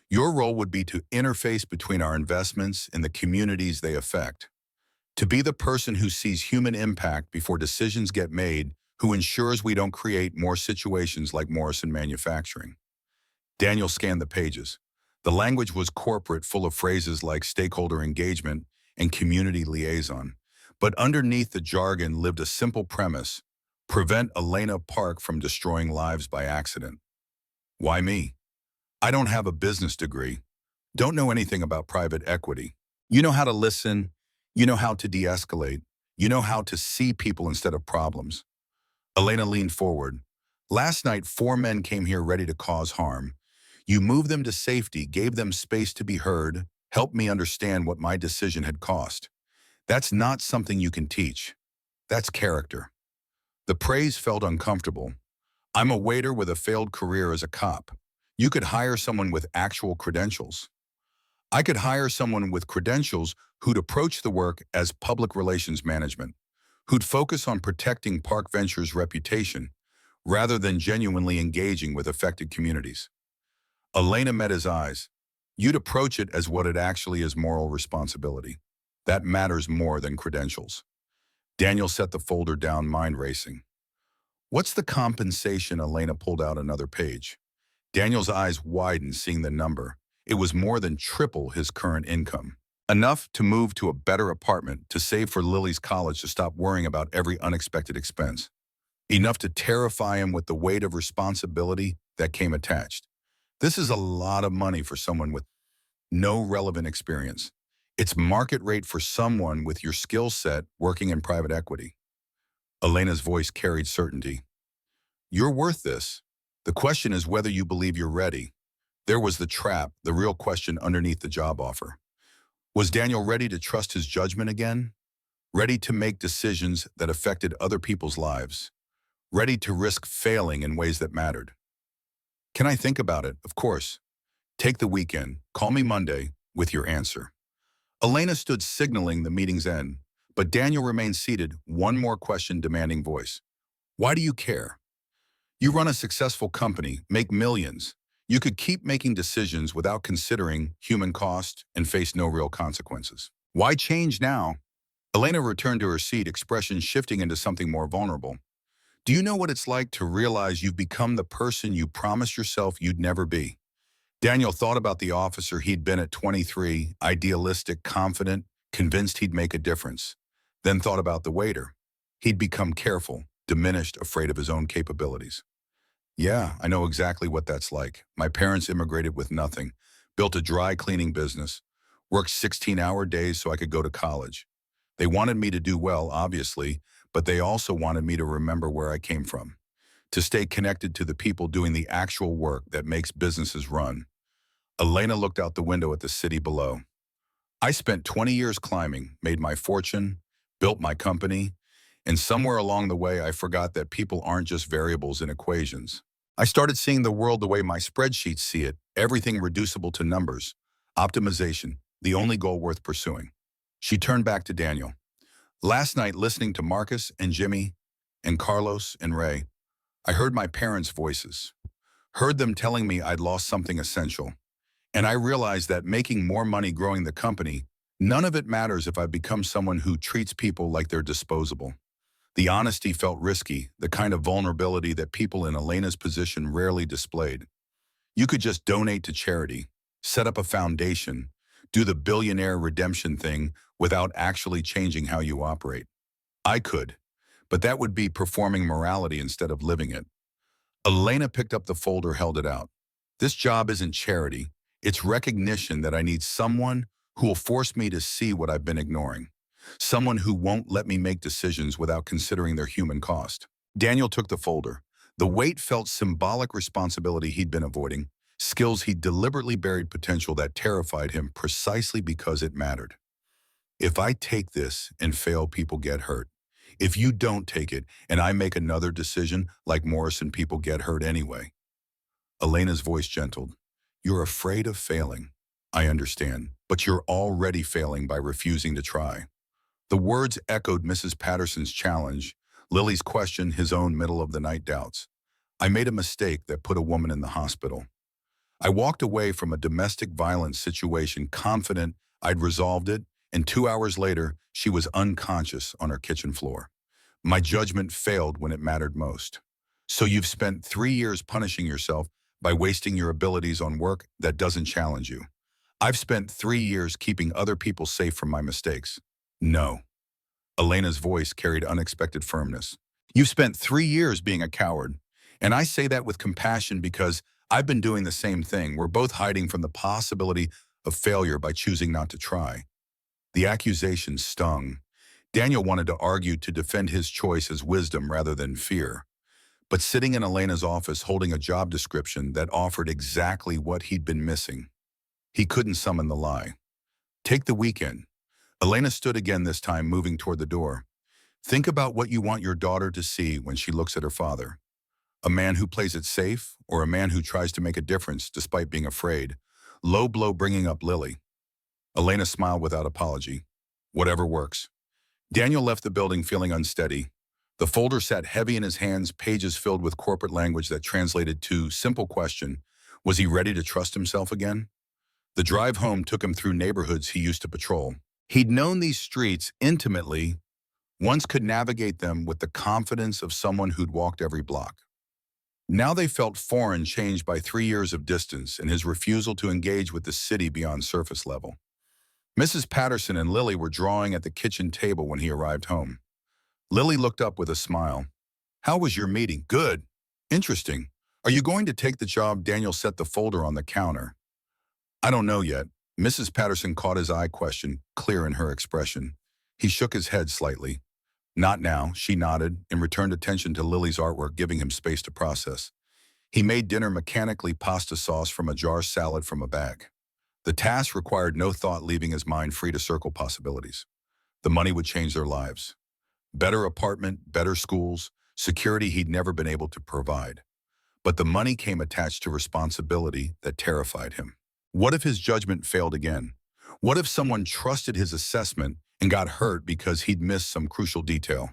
Your role would be to interface between our investments and the communities they affect. To be the person who sees human impact before decisions get made, who ensures we don't create more situations like Morrison Manufacturing. Daniel scanned the pages. The language was corporate, full of phrases like stakeholder engagement and community liaison. But underneath the jargon lived a simple premise: prevent Elena Park from destroying lives by accident. Why me? I don't have a business degree. Don't know anything about private equity. You know how to listen. You know how to de-escalate. You know how to see people instead of problems. Elena leaned forward. Last night, 4 men came here ready to cause harm. You moved them to safety, gave them space to be heard, helped me understand what my decision had cost. That's not something you can teach. That's character. The praise felt uncomfortable. I'm a waiter with a failed career as a cop. You could hire someone with actual credentials. I could hire someone with credentials who'd approach the work as public relations management, who'd focus on protecting Park Venture's reputation rather than genuinely engaging with affected communities. Elena met his eyes. You'd approach it as what it actually is: moral responsibility. That matters more than credentials. Daniel set the folder down, mind racing. What's the compensation? Elena pulled out another page. Daniel's eyes widened, seeing the number. It was more than triple his current income. Enough to move to a better apartment, to save for Lily's college, to stop worrying about every unexpected expense. Enough to terrify him with the weight of responsibility that came attached. This is a lot of money for someone with no relevant experience. It's market rate for someone with your skill set working in private equity. Elena's voice carried certainty. You're worth this. The question is whether you believe you're ready. There was the trap, the real question underneath the job offer. Was Daniel ready to trust his judgment again? Ready to make decisions that affected other people's lives? Ready to risk failing in ways that mattered? Can I think about it? Of course. Take the weekend. Call me Monday with your answer. Elena stood, signaling the meeting's end, but Daniel remained seated, one more question demanding voice. Why do you care? You run a successful company, make millions. You could keep making decisions without considering human cost and face no real consequences. Why change now? Elena returned to her seat, expression shifting into something more vulnerable. Do you know what it's like to realize you've become the person you promised yourself you'd never be? Daniel thought about the officer he'd been at 23, idealistic, confident, convinced he'd make a difference. Then thought about the waiter. He'd become careful, diminished, afraid of his own capabilities. Yeah, I know exactly what that's like. My parents immigrated with nothing, built a dry cleaning business, worked 16-hour days so I could go to college. They wanted me to do well, obviously, but they also wanted me to remember where I came from, to stay connected to the people doing the actual work that makes businesses run. Elena looked out the window at the city below. I spent 20 years climbing, made my fortune, built my company, and somewhere along the way I forgot that people aren't just variables in equations. I started seeing the world the way my spreadsheets see it, everything reducible to numbers. Optimization, the only goal worth pursuing. She turned back to Daniel. Last night, listening to Marcus and Jimmy and Carlos and Ray, I heard my parents' voices. Heard them telling me I'd lost something essential. And I realized that making more money growing the company, none of it matters if I become someone who treats people like they're disposable. The honesty felt risky, the kind of vulnerability that people in Elena's position rarely displayed. You could just donate to charity, set up a foundation, do the billionaire redemption thing without actually changing how you operate. I could, but that would be performing morality instead of living it. Elena picked up the folder, held it out. This job isn't charity. It's recognition that I need someone who will force me to see what I've been ignoring. Someone who won't let me make decisions without considering their human cost. Daniel took the folder. The weight felt symbolic: responsibility he'd been avoiding, skills he'd deliberately buried, potential that terrified him precisely because it mattered. If I take this and fail, people get hurt. If you don't take it and I make another decision like Morrison, people get hurt anyway. Elena's voice gentled. You're afraid of failing. I understand, but you're already failing by refusing to try. The words echoed Mrs. Patterson's challenge, Lily's question, his own middle-of-the-night doubts. I made a mistake that put a woman in the hospital. I walked away from a domestic violence situation confident I'd resolved it, and 2 hours later, she was unconscious on her kitchen floor. My judgment failed when it mattered most. So you've spent 3 years punishing yourself by wasting your abilities on work that doesn't challenge you. I've spent 3 years keeping other people safe from my mistakes. No. Elena's voice carried unexpected firmness. You've spent 3 years being a coward. And I say that with compassion because I've been doing the same thing. We're both hiding from the possibility of failure by choosing not to try. The accusation stung. Daniel wanted to argue to defend his choice as wisdom rather than fear. But sitting in Elena's office holding a job description that offered exactly what he'd been missing, he couldn't summon the lie. Take the weekend. Elena stood again this time, moving toward the door. Think about what you want your daughter to see when she looks at her father. A man who plays it safe, or a man who tries to make a difference despite being afraid. Low blow bringing up Lily. Elena smiled without apology. Whatever works. Daniel left the building feeling unsteady. The folder sat heavy in his hands, pages filled with corporate language that translated to simple question. Was he ready to trust himself again? The drive home took him through neighborhoods he used to patrol. He'd known these streets intimately, once could navigate them with the confidence of someone who'd walked every block. Now they felt foreign, changed by 3 years of distance and his refusal to engage with the city beyond surface level. Mrs. Patterson and Lily were drawing at the kitchen table when he arrived home. Lily looked up with a smile. How was your meeting? Good. Interesting. Are you going to take the job? Daniel set the folder on the counter. I don't know yet. Mrs. Patterson caught his eye, question clear in her expression. He shook his head slightly. Not now, she nodded and returned attention to Lily's artwork, giving him space to process. He made dinner mechanically, pasta sauce from a jar, salad from a bag. The task required no thought, leaving his mind free to circle possibilities. The money would change their lives. Better apartment, better schools, security he'd never been able to provide. But the money came attached to responsibility that terrified him. What if his judgment failed again? What if someone trusted his assessment and got hurt because he'd missed some crucial detail?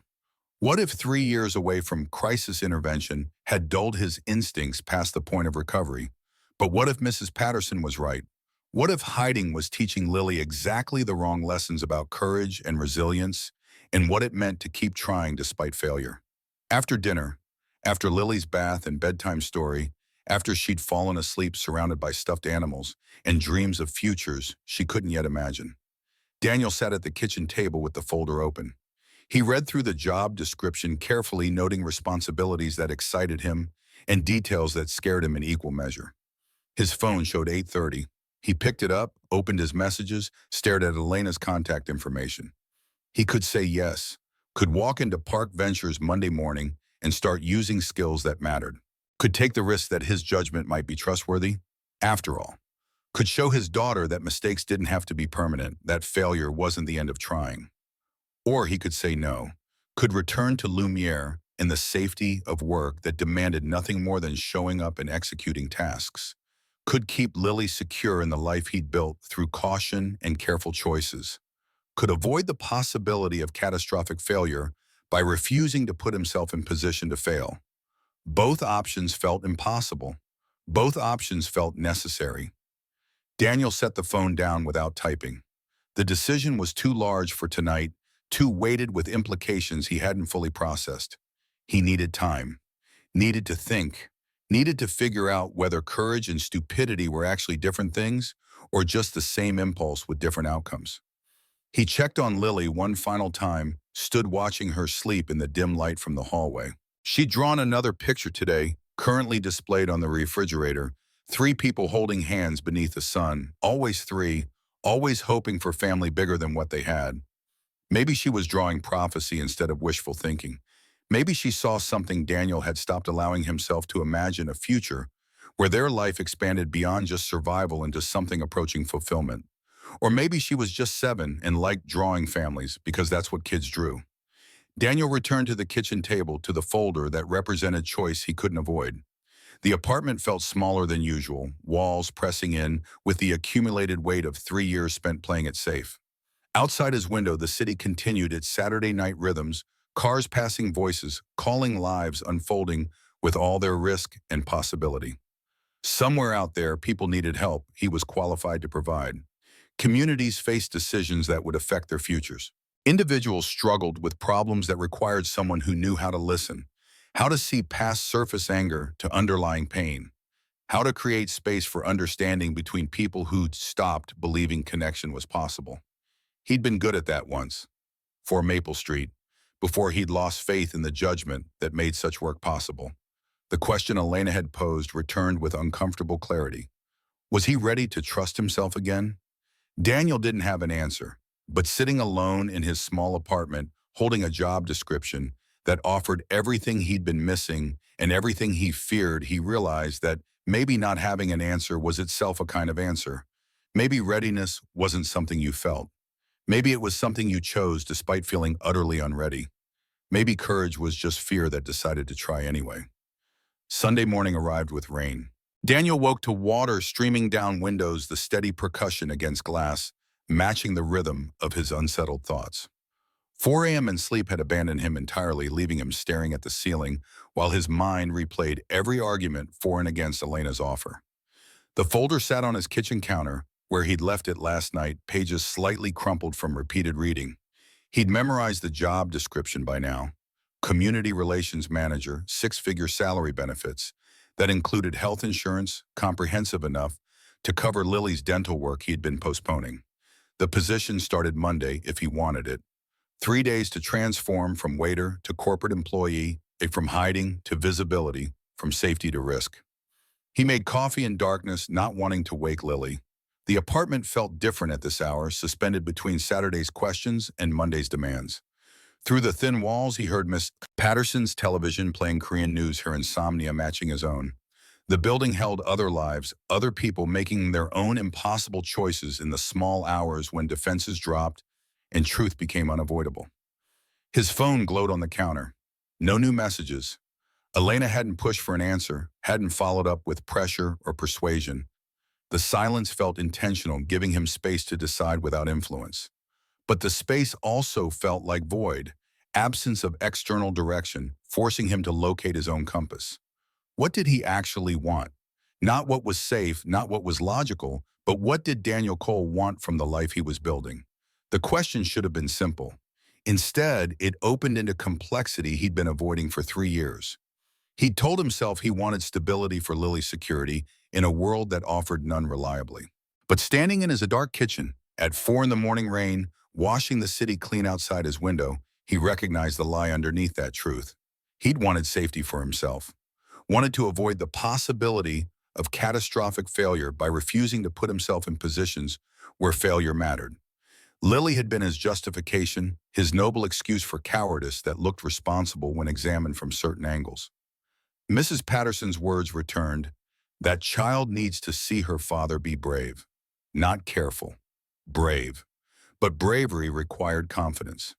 What if 3 years away from crisis intervention had dulled his instincts past the point of recovery? But what if Mrs. Patterson was right? What if hiding was teaching Lily exactly the wrong lessons about courage and resilience and what it meant to keep trying despite failure? After dinner, after Lily's bath and bedtime story, after she'd fallen asleep surrounded by stuffed animals and dreams of futures she couldn't yet imagine, Daniel sat at the kitchen table with the folder open. He read through the job description carefully, noting responsibilities that excited him and details that scared him in equal measure. His phone showed 8:30. He picked it up, opened his messages, stared at Elena's contact information. He could say yes, could walk into Park Ventures Monday morning and start using skills that mattered, could take the risk that his judgment might be trustworthy. After all, could show his daughter that mistakes didn't have to be permanent, that failure wasn't the end of trying. Or he could say no, could return to Lumiere in the safety of work that demanded nothing more than showing up and executing tasks, could keep Lily secure in the life he'd built through caution and careful choices, could avoid the possibility of catastrophic failure by refusing to put himself in position to fail. Both options felt impossible. Both options felt necessary. Daniel set the phone down without typing. The decision was too large for tonight, too weighted with implications he hadn't fully processed. He needed time, needed to think, needed to figure out whether courage and stupidity were actually different things or just the same impulse with different outcomes. He checked on Lily one final time, stood watching her sleep in the dim light from the hallway. She'd drawn another picture today, currently displayed on the refrigerator, 3 people holding hands beneath the sun, always 3, always hoping for family bigger than what they had. Maybe she was drawing prophecy instead of wishful thinking. Maybe she saw something Daniel had stopped allowing himself to imagine, a future where their life expanded beyond just survival into something approaching fulfillment. Or maybe she was just 7 and liked drawing families because that's what kids drew. Daniel returned to the kitchen table, to the folder that represented choice he couldn't avoid. The apartment felt smaller than usual, walls pressing in with the accumulated weight of 3 years spent playing it safe. Outside his window, the city continued its Saturday night rhythms, cars passing, voices, calling, lives unfolding with all their risk and possibility. Somewhere out there, people needed help he was qualified to provide. Communities faced decisions that would affect their futures. Individuals struggled with problems that required someone who knew how to listen, how to see past surface anger to underlying pain, how to create space for understanding between people who'd stopped believing connection was possible. He'd been good at that once, for Maple Street, before he'd lost faith in the judgment that made such work possible. The question Elena had posed returned with uncomfortable clarity. Was he ready to trust himself again? Daniel didn't have an answer, but sitting alone in his small apartment, holding a job description that offered everything he'd been missing and everything he feared, he realized that maybe not having an answer was itself a kind of answer. Maybe readiness wasn't something you felt. Maybe it was something you chose despite feeling utterly unready. Maybe courage was just fear that decided to try anyway. Sunday morning arrived with rain. Daniel woke to water streaming down windows, the steady percussion against glass, matching the rhythm of his unsettled thoughts. 4 a.m. and sleep had abandoned him entirely, leaving him staring at the ceiling while his mind replayed every argument for and against Elena's offer. The folder sat on his kitchen counter, where he'd left it last night, pages slightly crumpled from repeated reading. He'd memorized the job description by now. Community Relations Manager, 6-figure salary benefits that included health insurance, comprehensive enough to cover Lily's dental work he'd been postponing. The position started Monday if he wanted it. 3 days to transform from waiter to corporate employee, from hiding to visibility, from safety to risk. He made coffee in darkness, not wanting to wake Lily. The apartment felt different at this hour, suspended between Saturday's questions and Monday's demands. Through the thin walls, he heard Miss Patterson's television playing Korean news, her insomnia matching his own. The building held other lives, other people making their own impossible choices in the small hours when defenses dropped and truth became unavoidable. His phone glowed on the counter. No new messages. Elena hadn't pushed for an answer, hadn't followed up with pressure or persuasion. The silence felt intentional, giving him space to decide without influence. But the space also felt like void, absence of external direction, forcing him to locate his own compass. What did he actually want? Not what was safe, not what was logical, but what did Daniel Cole want from the life he was building? The question should have been simple. Instead, it opened into complexity he'd been avoiding for 3 years. He'd told himself he wanted stability for Lily's security in a world that offered none reliably. But standing in his dark kitchen, at 4 in the morning rain, washing the city clean outside his window, he recognized the lie underneath that truth. He'd wanted safety for himself, wanted to avoid the possibility of catastrophic failure by refusing to put himself in positions where failure mattered. Lily had been his justification, his noble excuse for cowardice that looked responsible when examined from certain angles. Mrs. Patterson's words returned, "That child needs to see her father be brave, not careful, brave." But bravery required confidence.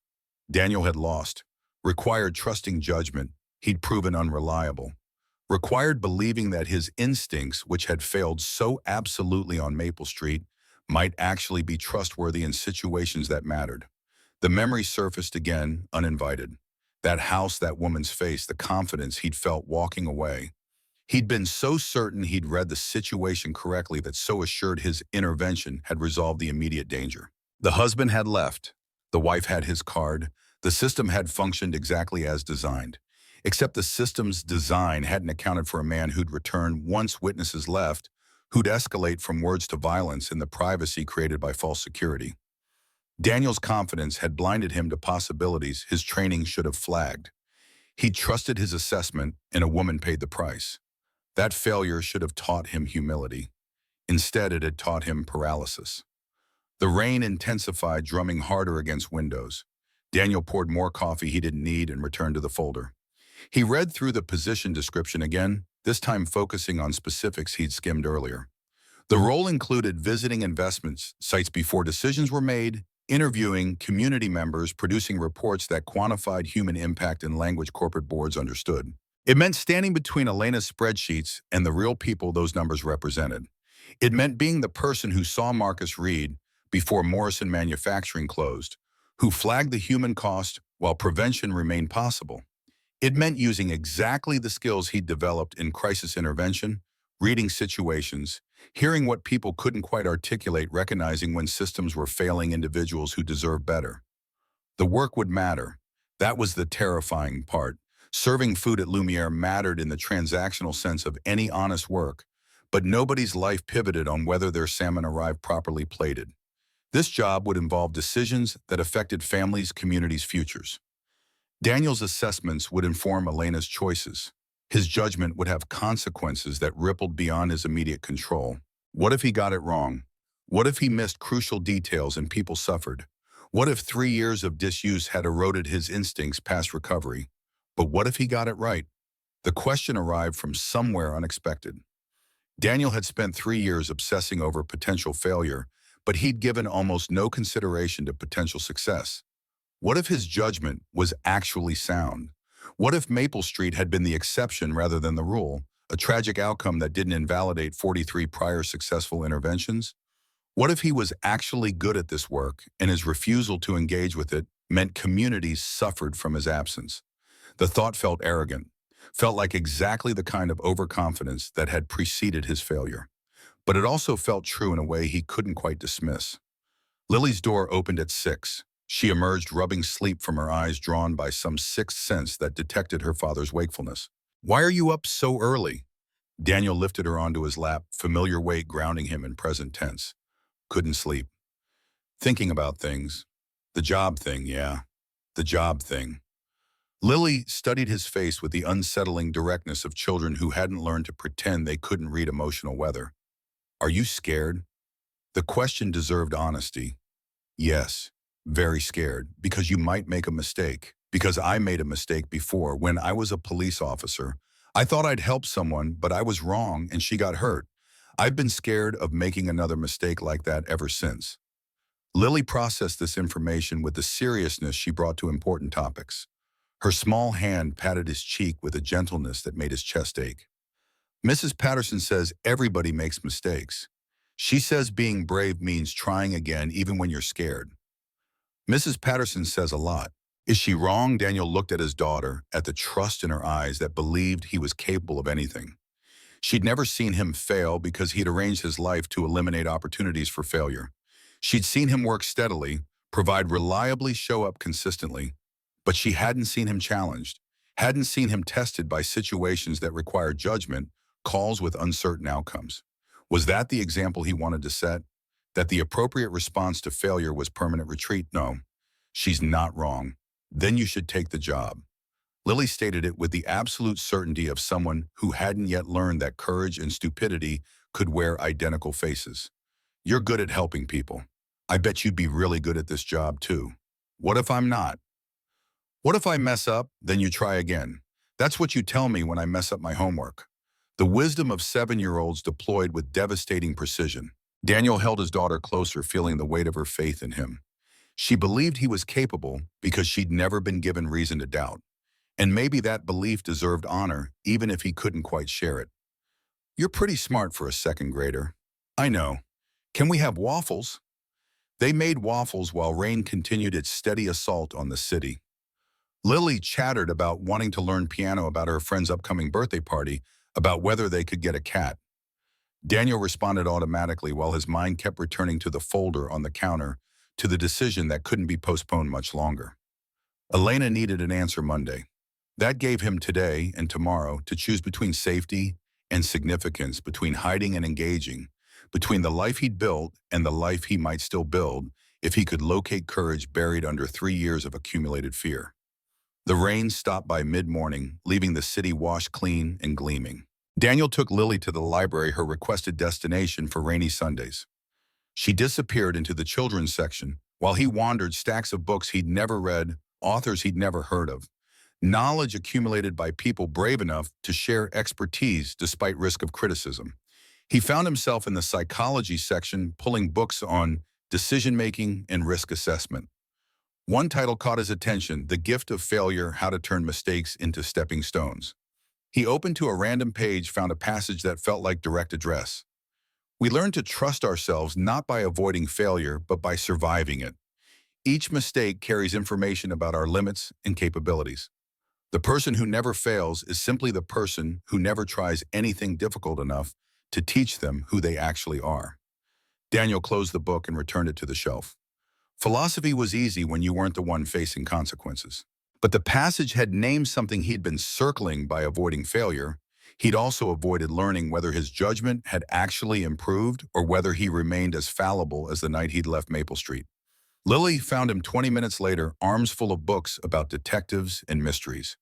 Daniel had lost, required trusting judgment he'd proven unreliable, required believing that his instincts, which had failed so absolutely on Maple Street, might actually be trustworthy in situations that mattered. The memory surfaced again, uninvited. That house, that woman's face, the confidence he'd felt walking away. He'd been so certain he'd read the situation correctly, that so assured his intervention had resolved the immediate danger. The husband had left. The wife had his card. The system had functioned exactly as designed. Except the system's design hadn't accounted for a man who'd return once witnesses left, who'd escalate from words to violence in the privacy created by false security. Daniel's confidence had blinded him to possibilities his training should have flagged. He trusted his assessment, and a woman paid the price. That failure should have taught him humility. Instead, it had taught him paralysis. The rain intensified, drumming harder against windows. Daniel poured more coffee he didn't need and returned to the folder. He read through the position description again, this time focusing on specifics he'd skimmed earlier. The role included visiting investments sites before decisions were made, interviewing community members, producing reports that quantified human impact in language corporate boards understood. It meant standing between Elena's spreadsheets and the real people those numbers represented. It meant being the person who saw Marcus Reed before Morrison Manufacturing closed, who flagged the human cost while prevention remained possible. It meant using exactly the skills he'd developed in crisis intervention, reading situations, Hearing what people couldn't quite articulate, recognizing when systems were failing individuals who deserve better. The work would matter. That was the terrifying part. Serving food at Lumiere mattered in the transactional sense of any honest work, but nobody's life pivoted on whether their salmon arrived properly plated. This job would involve decisions that affected families' communities' futures. Daniel's assessments would inform Elena's choices. His judgment would have consequences that rippled beyond his immediate control. What if he got it wrong? What if he missed crucial details and people suffered? What if 3 years of disuse had eroded his instincts past recovery? But what if he got it right? The question arrived from somewhere unexpected. Daniel had spent 3 years obsessing over potential failure, but he'd given almost no consideration to potential success. What if his judgment was actually sound? What if Maple Street had been the exception rather than the rule, a tragic outcome that didn't invalidate 43 prior successful interventions? What if he was actually good at this work and his refusal to engage with it meant communities suffered from his absence? The thought felt arrogant, felt like exactly the kind of overconfidence that had preceded his failure. But it also felt true in a way he couldn't quite dismiss. Lily's door opened at 6. She emerged rubbing sleep from her eyes, drawn by some sixth sense that detected her father's wakefulness. "Why are you up so early?" Daniel lifted her onto his lap, familiar weight grounding him in present tense. "Couldn't sleep. Thinking about things. The job thing, yeah. The job thing." Lily studied his face with the unsettling directness of children who hadn't learned to pretend they couldn't read emotional weather. "Are you scared?" The question deserved honesty. "Yes, very scared, because you might make a mistake. Because I made a mistake before when I was a police officer. I thought I'd help someone, but I was wrong and she got hurt. I've been scared of making another mistake like that ever since." Lily processed this information with the seriousness she brought to important topics. Her small hand patted his cheek with a gentleness that made his chest ache. "Mrs. Patterson says everybody makes mistakes. She says being brave means trying again even when you're scared." "Mrs. Patterson says a lot. Is she wrong?" Daniel looked at his daughter, at the trust in her eyes that believed he was capable of anything. She'd never seen him fail because he'd arranged his life to eliminate opportunities for failure. She'd seen him work steadily, provide reliably, show up consistently. But she hadn't seen him challenged, hadn't seen him tested by situations that required judgment, calls with uncertain outcomes. Was that the example he wanted to set? That the appropriate response to failure was permanent retreat? No, she's not wrong. Then you should take the job. Lily stated it with the absolute certainty of someone who hadn't yet learned that courage and stupidity could wear identical faces. "You're good at helping people. I bet you'd be really good at this job too. What if I'm not? What if I mess up, then you try again? That's what you tell me when I mess up my homework." The wisdom of 7-year-olds deployed with devastating precision. Daniel held his daughter closer, feeling the weight of her faith in him. She believed he was capable because she'd never been given reason to doubt. And maybe that belief deserved honor, even if he couldn't quite share it. "You're pretty smart for a second grader." "I know. Can we have waffles?" They made waffles while rain continued its steady assault on the city. Lily chattered about wanting to learn piano, about her friend's upcoming birthday party, about whether they could get a cat. Daniel responded automatically while his mind kept returning to the folder on the counter, to the decision that couldn't be postponed much longer. Elena needed an answer Monday. That gave him today and tomorrow to choose between safety and significance, between hiding and engaging, between the life he'd built and the life he might still build if he could locate courage buried under 3 years of accumulated fear. The rain stopped by mid-morning, leaving the city washed clean and gleaming. Daniel took Lily to the library, her requested destination for rainy Sundays. She disappeared into the children's section, while he wandered stacks of books he'd never read, authors he'd never heard of. Knowledge accumulated by people brave enough to share expertise despite risk of criticism. He found himself in the psychology section, pulling books on decision-making and risk assessment. One title caught his attention: "The Gift of Failure: How to Turn Mistakes into Stepping Stones." He opened to a random page, found a passage that felt like direct address. "We learn to trust ourselves not by avoiding failure, but by surviving it. Each mistake carries information about our limits and capabilities. The person who never fails is simply the person who never tries anything difficult enough to teach them who they actually are. Daniel closed the book and returned it to the shelf. Philosophy was easy when you weren't the one facing consequences. But the passage had named something he'd been circling by avoiding failure. He'd also avoided learning whether his judgment had actually improved or whether he remained as fallible as the night he'd left Maple Street. Lily found him 20 minutes later, arms full of books about detectives and mysteries.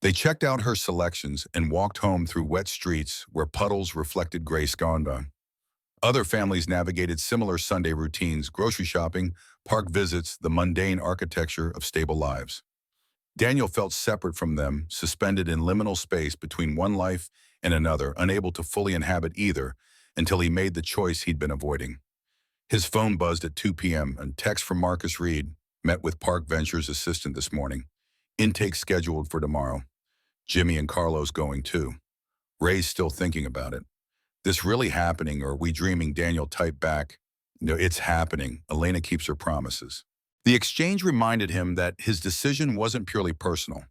They checked out her selections and walked home through wet streets where puddles reflected gray sconda. Other families navigated similar Sunday routines, grocery shopping, park visits, the mundane architecture of stable lives. Daniel felt separate from them, suspended in liminal space between one life and another, unable to fully inhabit either until he made the choice he'd been avoiding. His phone buzzed at 2 p.m. and text from Marcus Reed, met with Park Ventures assistant this morning. Intake scheduled for tomorrow. Jimmy and Carlos going too. Ray's still thinking about it. This really happening, or are we dreaming? Daniel typed back. No, it's happening. Elena keeps her promises. The exchange reminded him that his decision wasn't purely personal.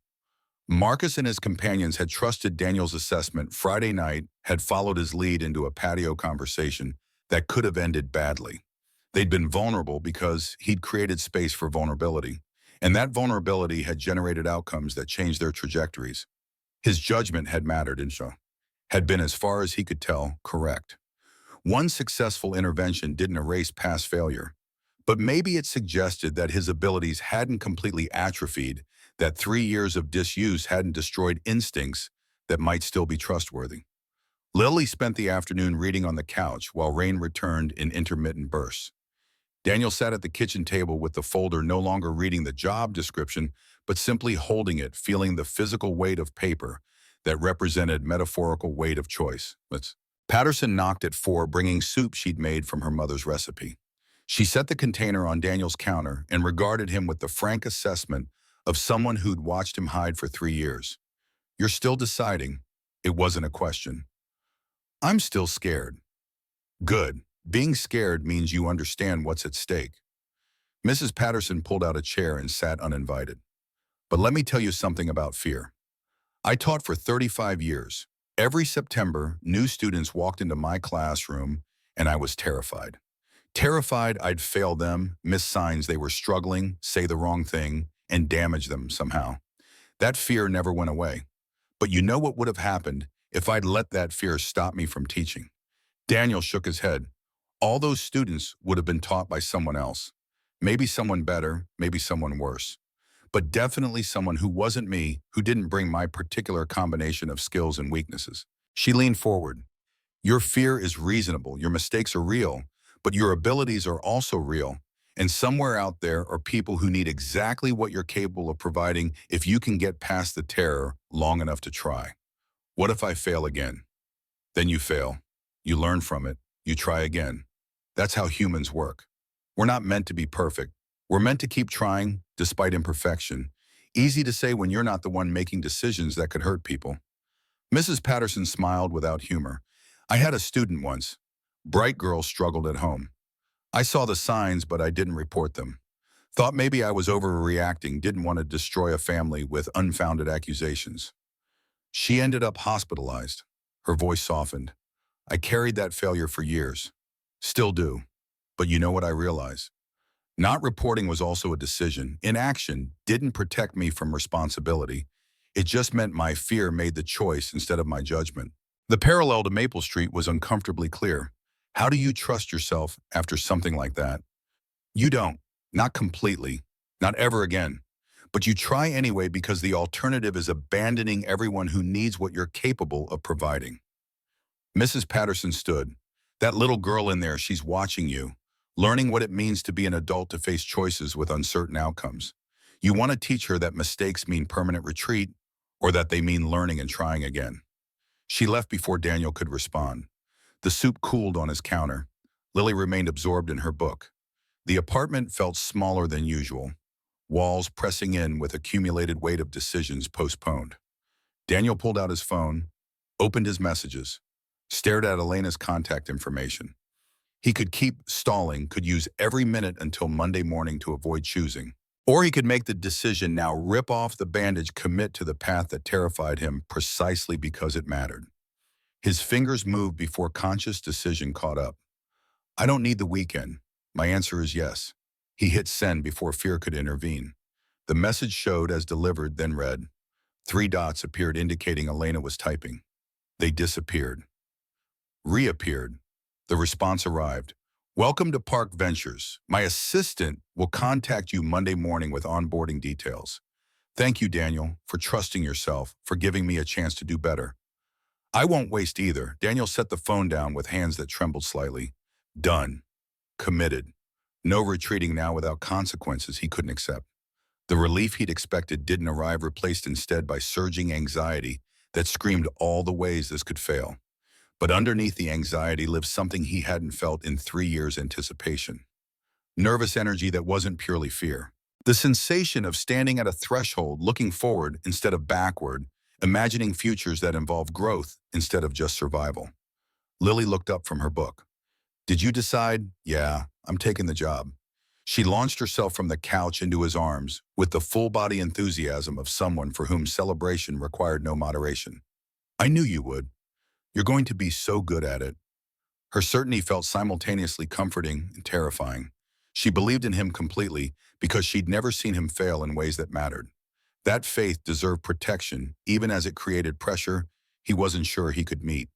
Marcus and his companions had trusted Daniel's assessment Friday night, had followed his lead into a patio conversation that could have ended badly. They'd been vulnerable because he'd created space for vulnerability, and that vulnerability had generated outcomes that changed their trajectories. His judgment had mattered, had been, as far as he could tell, correct. One successful intervention didn't erase past failure, but maybe it suggested that his abilities hadn't completely atrophied, that 3 years of disuse hadn't destroyed instincts that might still be trustworthy. Lily spent the afternoon reading on the couch while rain returned in intermittent bursts. Daniel sat at the kitchen table with the folder, no longer reading the job description, but simply holding it, feeling the physical weight of paper that represented metaphorical weight of choice. Patterson knocked at 4, bringing soup she'd made from her mother's recipe. She set the container on Daniel's counter and regarded him with the frank assessment of someone who'd watched him hide for 3 years. You're still deciding. It wasn't a question. I'm still scared. Good. Being scared means you understand what's at stake. Mrs. Patterson pulled out a chair and sat uninvited. But let me tell you something about fear. I taught for 35 years. Every September, new students walked into my classroom, and I was terrified. Terrified I'd fail them, miss signs they were struggling, say the wrong thing, and damage them somehow. That fear never went away. But you know what would have happened if I'd let that fear stop me from teaching? Daniel shook his head. All those students would have been taught by someone else. Maybe someone better, maybe someone worse. But definitely someone who wasn't me, who didn't bring my particular combination of skills and weaknesses. She leaned forward. Your fear is reasonable, your mistakes are real, but your abilities are also real. And somewhere out there are people who need exactly what you're capable of providing if you can get past the terror long enough to try. What if I fail again? Then you fail. You learn from it. You try again. That's how humans work. We're not meant to be perfect. We're meant to keep trying, despite imperfection. Easy to say when you're not the one making decisions that could hurt people. Mrs. Patterson smiled without humor. I had a student once. Bright girl struggled at home. I saw the signs, but I didn't report them. Thought maybe I was overreacting, didn't want to destroy a family with unfounded accusations. She ended up hospitalized. Her voice softened. I carried that failure for years. Still do. But you know what I realize? Not reporting was also a decision. Inaction didn't protect me from responsibility. It just meant my fear made the choice instead of my judgment. The parallel to Maple Street was uncomfortably clear. How do you trust yourself after something like that? You don't. Not completely. Not ever again. But you try anyway because the alternative is abandoning everyone who needs what you're capable of providing. Mrs. Patterson stood. That little girl in there, she's watching you, learning what it means to be an adult, to face choices with uncertain outcomes. You want to teach her that mistakes mean permanent retreat, or that they mean learning and trying again. She left before Daniel could respond. The soup cooled on his counter. Lily remained absorbed in her book. The apartment felt smaller than usual, walls pressing in with accumulated weight of decisions postponed. Daniel pulled out his phone, opened his messages, stared at Elena's contact information. He could keep stalling, could use every minute until Monday morning to avoid choosing. Or he could make the decision now, rip off the bandage, commit to the path that terrified him precisely because it mattered. His fingers moved before conscious decision caught up. I don't need the weekend. My answer is yes. He hit send before fear could intervene. The message showed as delivered, then read. Three dots appeared indicating Elena was typing. They disappeared. Reappeared. The response arrived. Welcome to Park Ventures. My assistant will contact you Monday morning with onboarding details. Thank you, Daniel, for trusting yourself, for giving me a chance to do better. I won't waste either. Daniel set the phone down with hands that trembled slightly. Done. Committed. No retreating now without consequences he couldn't accept. The relief he'd expected didn't arrive, replaced instead by surging anxiety that screamed all the ways this could fail. But underneath the anxiety lived something he hadn't felt in 3 years' anticipation. Nervous energy that wasn't purely fear. The sensation of standing at a threshold, looking forward instead of backward, imagining futures that involve growth instead of just survival. Lily looked up from her book. Did you decide? Yeah, I'm taking the job. She launched herself from the couch into his arms with the full-body enthusiasm of someone for whom celebration required no moderation. I knew you would. You're going to be so good at it. Her certainty felt simultaneously comforting and terrifying. She believed in him completely because she'd never seen him fail in ways that mattered. That faith deserved protection, even as it created pressure he wasn't sure he could meet.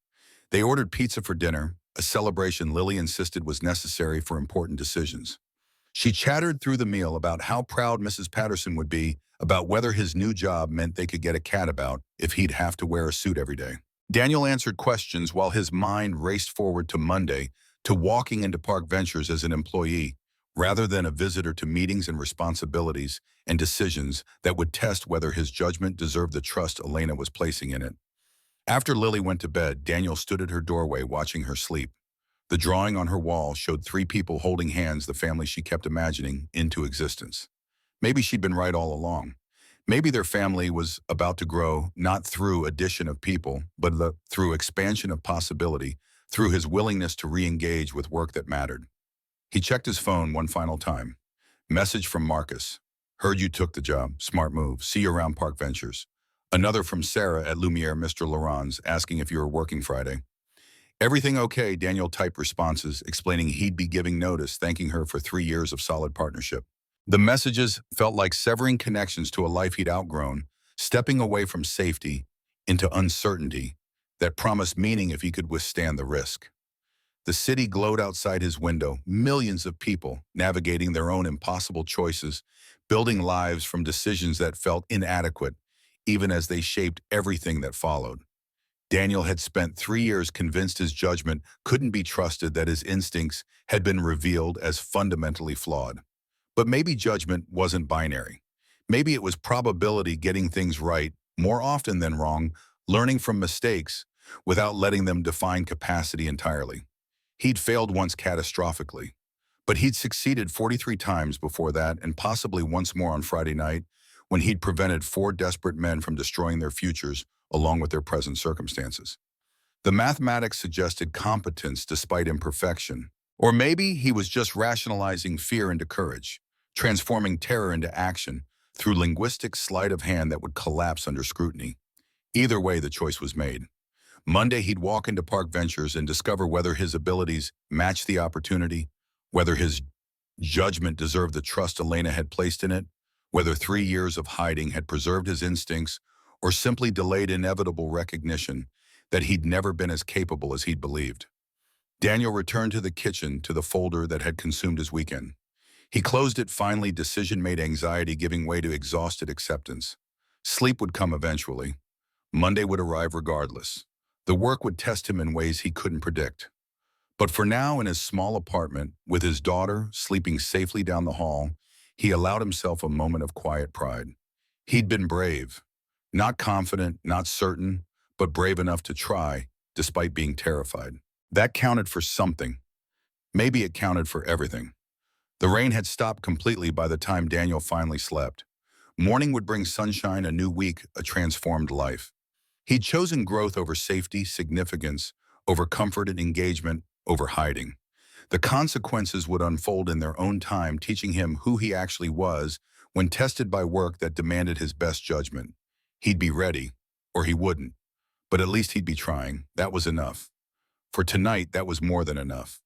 They ordered pizza for dinner, a celebration Lily insisted was necessary for important decisions. She chattered through the meal about how proud Mrs. Patterson would be, about whether his new job meant they could get a cat about if he'd have to wear a suit every day. Daniel answered questions while his mind raced forward to Monday, to walking into Park Ventures as an employee, rather than a visitor to meetings and responsibilities and decisions that would test whether his judgment deserved the trust Elena was placing in it. After Lily went to bed, Daniel stood at her doorway watching her sleep. The drawing on her wall showed 3 people holding hands, the family she kept imagining into existence. Maybe she'd been right all along. Maybe their family was about to grow, not through addition of people, but through expansion of possibility, through his willingness to re-engage with work that mattered. He checked his phone one final time. Message from Marcus. Heard you took the job. Smart move. See you around Park Ventures. Another from Sarah at Lumiere, Mr. Laurent's, asking if you were working Friday. Everything okay, Daniel typed responses, explaining he'd be giving notice, thanking her for 3 years of solid partnership. The messages felt like severing connections to a life he'd outgrown, stepping away from safety into uncertainty that promised meaning if he could withstand the risk. The city glowed outside his window, millions of people navigating their own impossible choices, building lives from decisions that felt inadequate, even as they shaped everything that followed. Daniel had spent 3 years convinced his judgment couldn't be trusted, that his instincts had been revealed as fundamentally flawed. But maybe judgment wasn't binary. Maybe it was probability, getting things right more often than wrong, learning from mistakes without letting them define capacity entirely. He'd failed once catastrophically, but he'd succeeded 43 times before that, and possibly once more on Friday night, when he'd prevented 4 desperate men from destroying their futures along with their present circumstances. The mathematics suggested competence despite imperfection. Or maybe he was just rationalizing fear into courage, transforming terror into action through linguistic sleight of hand that would collapse under scrutiny. Either way, the choice was made. Monday, he'd walk into Park Ventures and discover whether his abilities matched the opportunity, whether his judgment deserved the trust Elena had placed in it, whether 3 years of hiding had preserved his instincts or simply delayed inevitable recognition that he'd never been as capable as he'd believed. Daniel returned to the kitchen, to the folder that had consumed his weekend. He closed it finally, decision made, anxiety giving way to exhausted acceptance. Sleep would come eventually. Monday would arrive regardless. The work would test him in ways he couldn't predict. But for now, in his small apartment, with his daughter sleeping safely down the hall, he allowed himself a moment of quiet pride. He'd been brave. Not confident, not certain, but brave enough to try, despite being terrified. That counted for something. Maybe it counted for everything. The rain had stopped completely by the time Daniel finally slept. Morning would bring sunshine, a new week, a transformed life. He'd chosen growth over safety, significance over comfort, and engagement over hiding. The consequences would unfold in their own time, teaching him who he actually was when tested by work that demanded his best judgment. He'd be ready, or he wouldn't. But at least he'd be trying. That was enough. For tonight, that was more than enough.